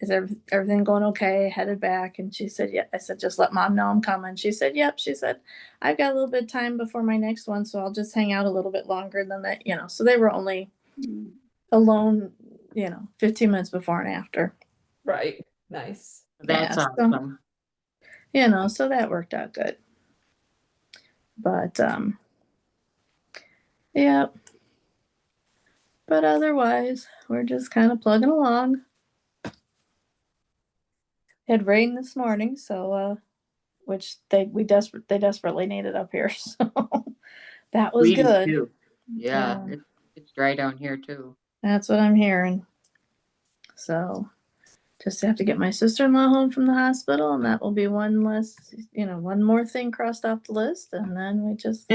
is everything going okay? Headed back. And she said, yeah. I said, just let mom know I'm coming. She said, yep. She said, I've got a little bit of time before my next one, so I'll just hang out a little bit longer than that, So they were only alone, 15 minutes before and after. Right. Nice. That's Yeah, awesome. So that worked out good. But, yeah. But otherwise, we're just kind of plugging along. Had rain this morning, so which they desperately needed up here. So that was We do good. too. Yeah, it's dry down here too. That's what I'm hearing. So just have to get my sister-in-law home from the hospital, and that will be one more thing crossed off the list, and then we just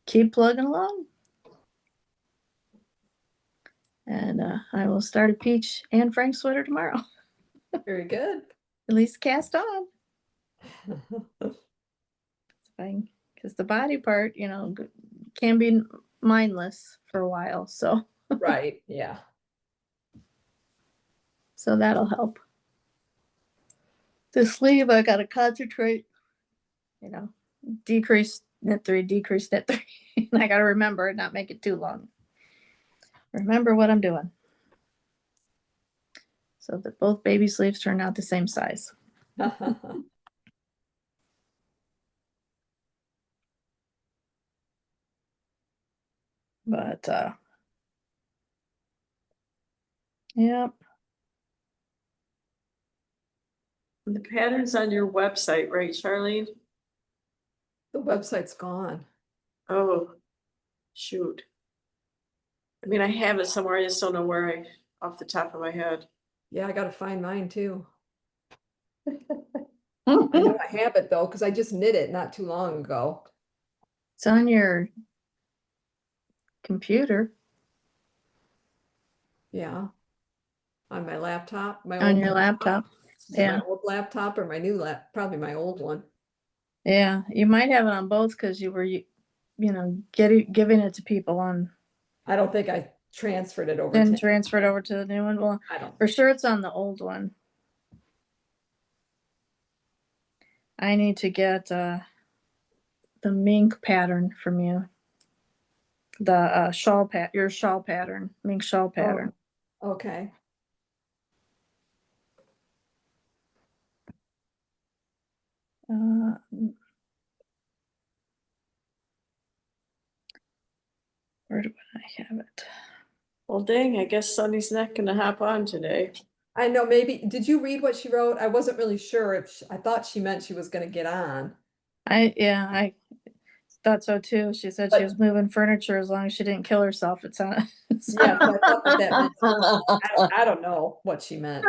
keep plugging along. And I will start a Peach and Frank sweater tomorrow. Very good. At least cast on. Because the body part, can be mindless for a while. So Right. Yeah. so that'll help. The sleeve, I got to concentrate, decrease knit 3, decrease knit 3. And I got to remember and not make it too long. Remember what I'm doing. So that both baby sleeves turn out the same size. But, yep. The pattern's on your website, right, Charlene? The website's gone. Oh, shoot. I mean, I have it somewhere, I just don't know where off the top of my head. Yeah, I gotta find mine too. I know I have it though, because I just knit it not too long ago. It's on your computer, Yeah. On my laptop, my on old your laptop. Is it my Yeah. old laptop or my new probably my old one. Yeah, you might have it on both because you were, giving it to people on, I don't think I transferred it over then to, transferred over to the new one. Well, I don't, for sure it's on the old one. I need to get the mink pattern from you. The your shawl pattern, mink shawl pattern. okay. Uh, where do I have it? Well, dang, I guess Sunny's not gonna hop on today. I know, maybe, did you read what she wrote? I wasn't really sure if, I thought she meant she was gonna get on. I thought so too. She said she But- was moving furniture as long as she didn't kill herself. It's on. Yeah, so I thought that meant, I don't know what she meant.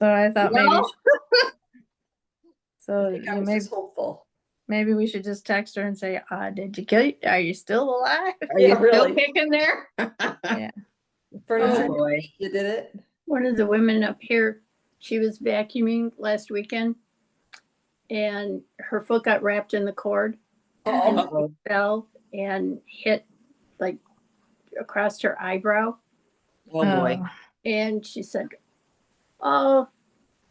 So I thought maybe. Well, So I think I you was just hopeful. maybe we should just text her and say, did you kill? Are you still alive? Are Yeah, you still really. kicking there? Furniture, Oh, boy. you did it? One of the women up here, she was vacuuming last weekend and her foot got wrapped in the cord and Oh, Uh-oh. fell and hit like across her eyebrow. Oh, boy. And she said, oh,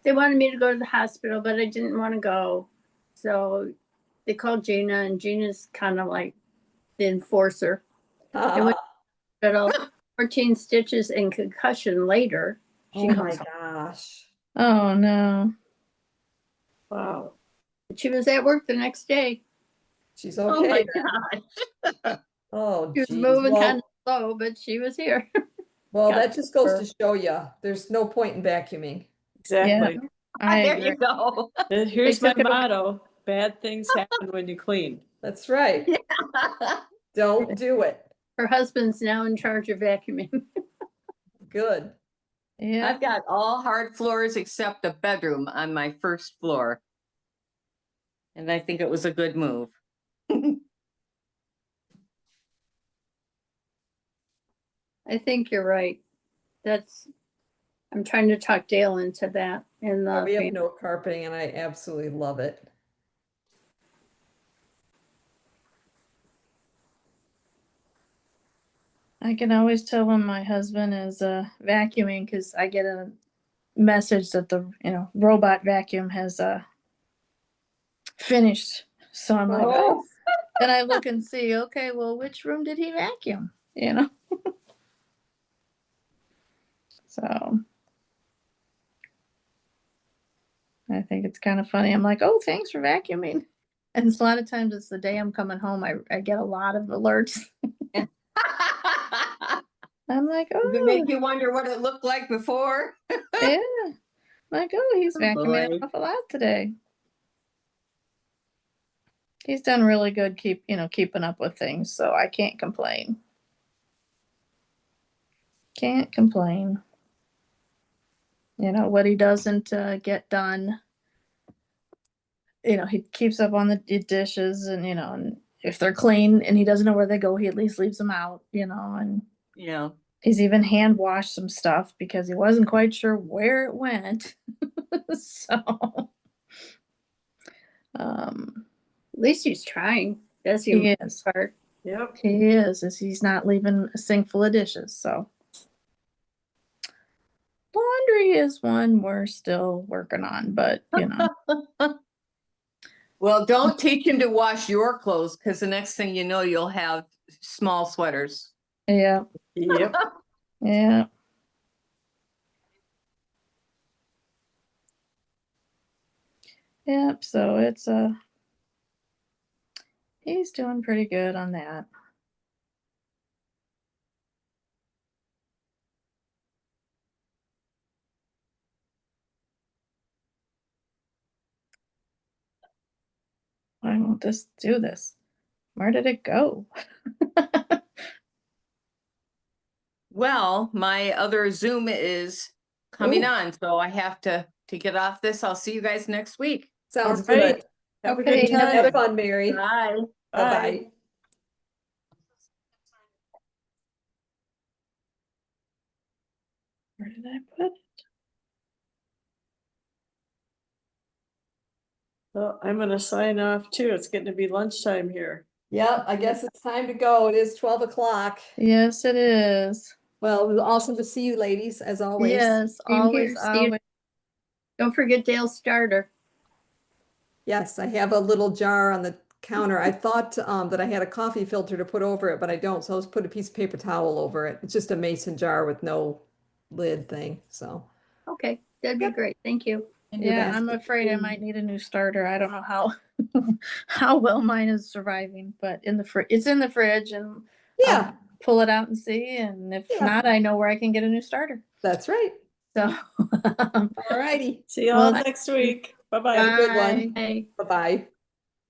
they wanted me to go to the hospital, but I didn't want to go. So they called Gina, and Gina's kind of like the enforcer. They went to the hospital, 14 stitches and concussion later. oh She my comes home. gosh. Oh no. Wow. She was at work the next day. She's Oh, my okay. God. Oh, She was geez. moving Well, kind of slow, but she was here. well, got that just goes her. to show you, there's no point in vacuuming. Exactly. I There agree. you go. Here's They my took it away. motto, bad things happen when you clean. That's right. Don't do it. Her husband's now in charge of vacuuming. Good. Yeah. I've got all hard floors except a bedroom on my first floor. And I think it was a good move. I think you're right. I'm trying to talk Dale into that. And Yeah, we have the no carpeting and I absolutely love it. I can always tell when my husband is vacuuming because I get a message that the robot vacuum has finished. So I'm like, oh, and I look and see, okay, well, which room did he vacuum? So I think it's kind of funny. I'm like, oh, thanks for vacuuming. And a lot of times it's the day I'm coming home, I get a lot of alerts. I'm like, Does it oh, make you wonder what it looked like before? yeah. Like, oh, he's Oh, vacuuming boy. an awful lot today. He's done really good keeping up with things, so I can't complain. Can't complain. What he doesn't get done, he keeps up on the dishes and if they're clean and he doesn't know where they go, he at least leaves them out, and Yeah. he's even hand washed some stuff because he wasn't quite sure where it went. So, at least he's trying. That's the he important is. part. Yep. He is he's not leaving a sink full of dishes. So laundry is one we're still working on, but Well, don't teach him to wash your clothes because the next thing you know, you'll have small sweaters. yeah, Yep. yeah. Yep, so it's he's doing pretty good on that. why won't this do this? Where did it go? Well, my other Zoom is coming Ooh. on, so I have to get off this. I'll see you guys next week. Sounds All good. right. Have a Okay, good time. Have fun, Mary. Bye. Bye-bye. Where did I put it? Well, I'm gonna sign off too. It's getting to be lunchtime here. Yep, I guess it's time to go. It is 12 o'clock. Yes, it is. Well, it was awesome to see you ladies, as always. Yes, Same always, here. See you. always. Don't forget Dale's starter. Yes, I have a little jar on the counter. I thought that I had a coffee filter to put over it, but I don't. So I just put a piece of paper towel over it. It's just a mason jar with no lid thing. So Okay, that'd be Yep. great. Thank you. in your Yeah, I'm basket. afraid I might need a new starter. I don't know how how well mine is surviving, but in the it's in the fridge and Yeah, pull it out and see. And if Yeah. not, I know where I can get a new starter. that's right. So All righty. See you all Well, next week. Bye-bye. Have a good one. Hey. Bye-bye.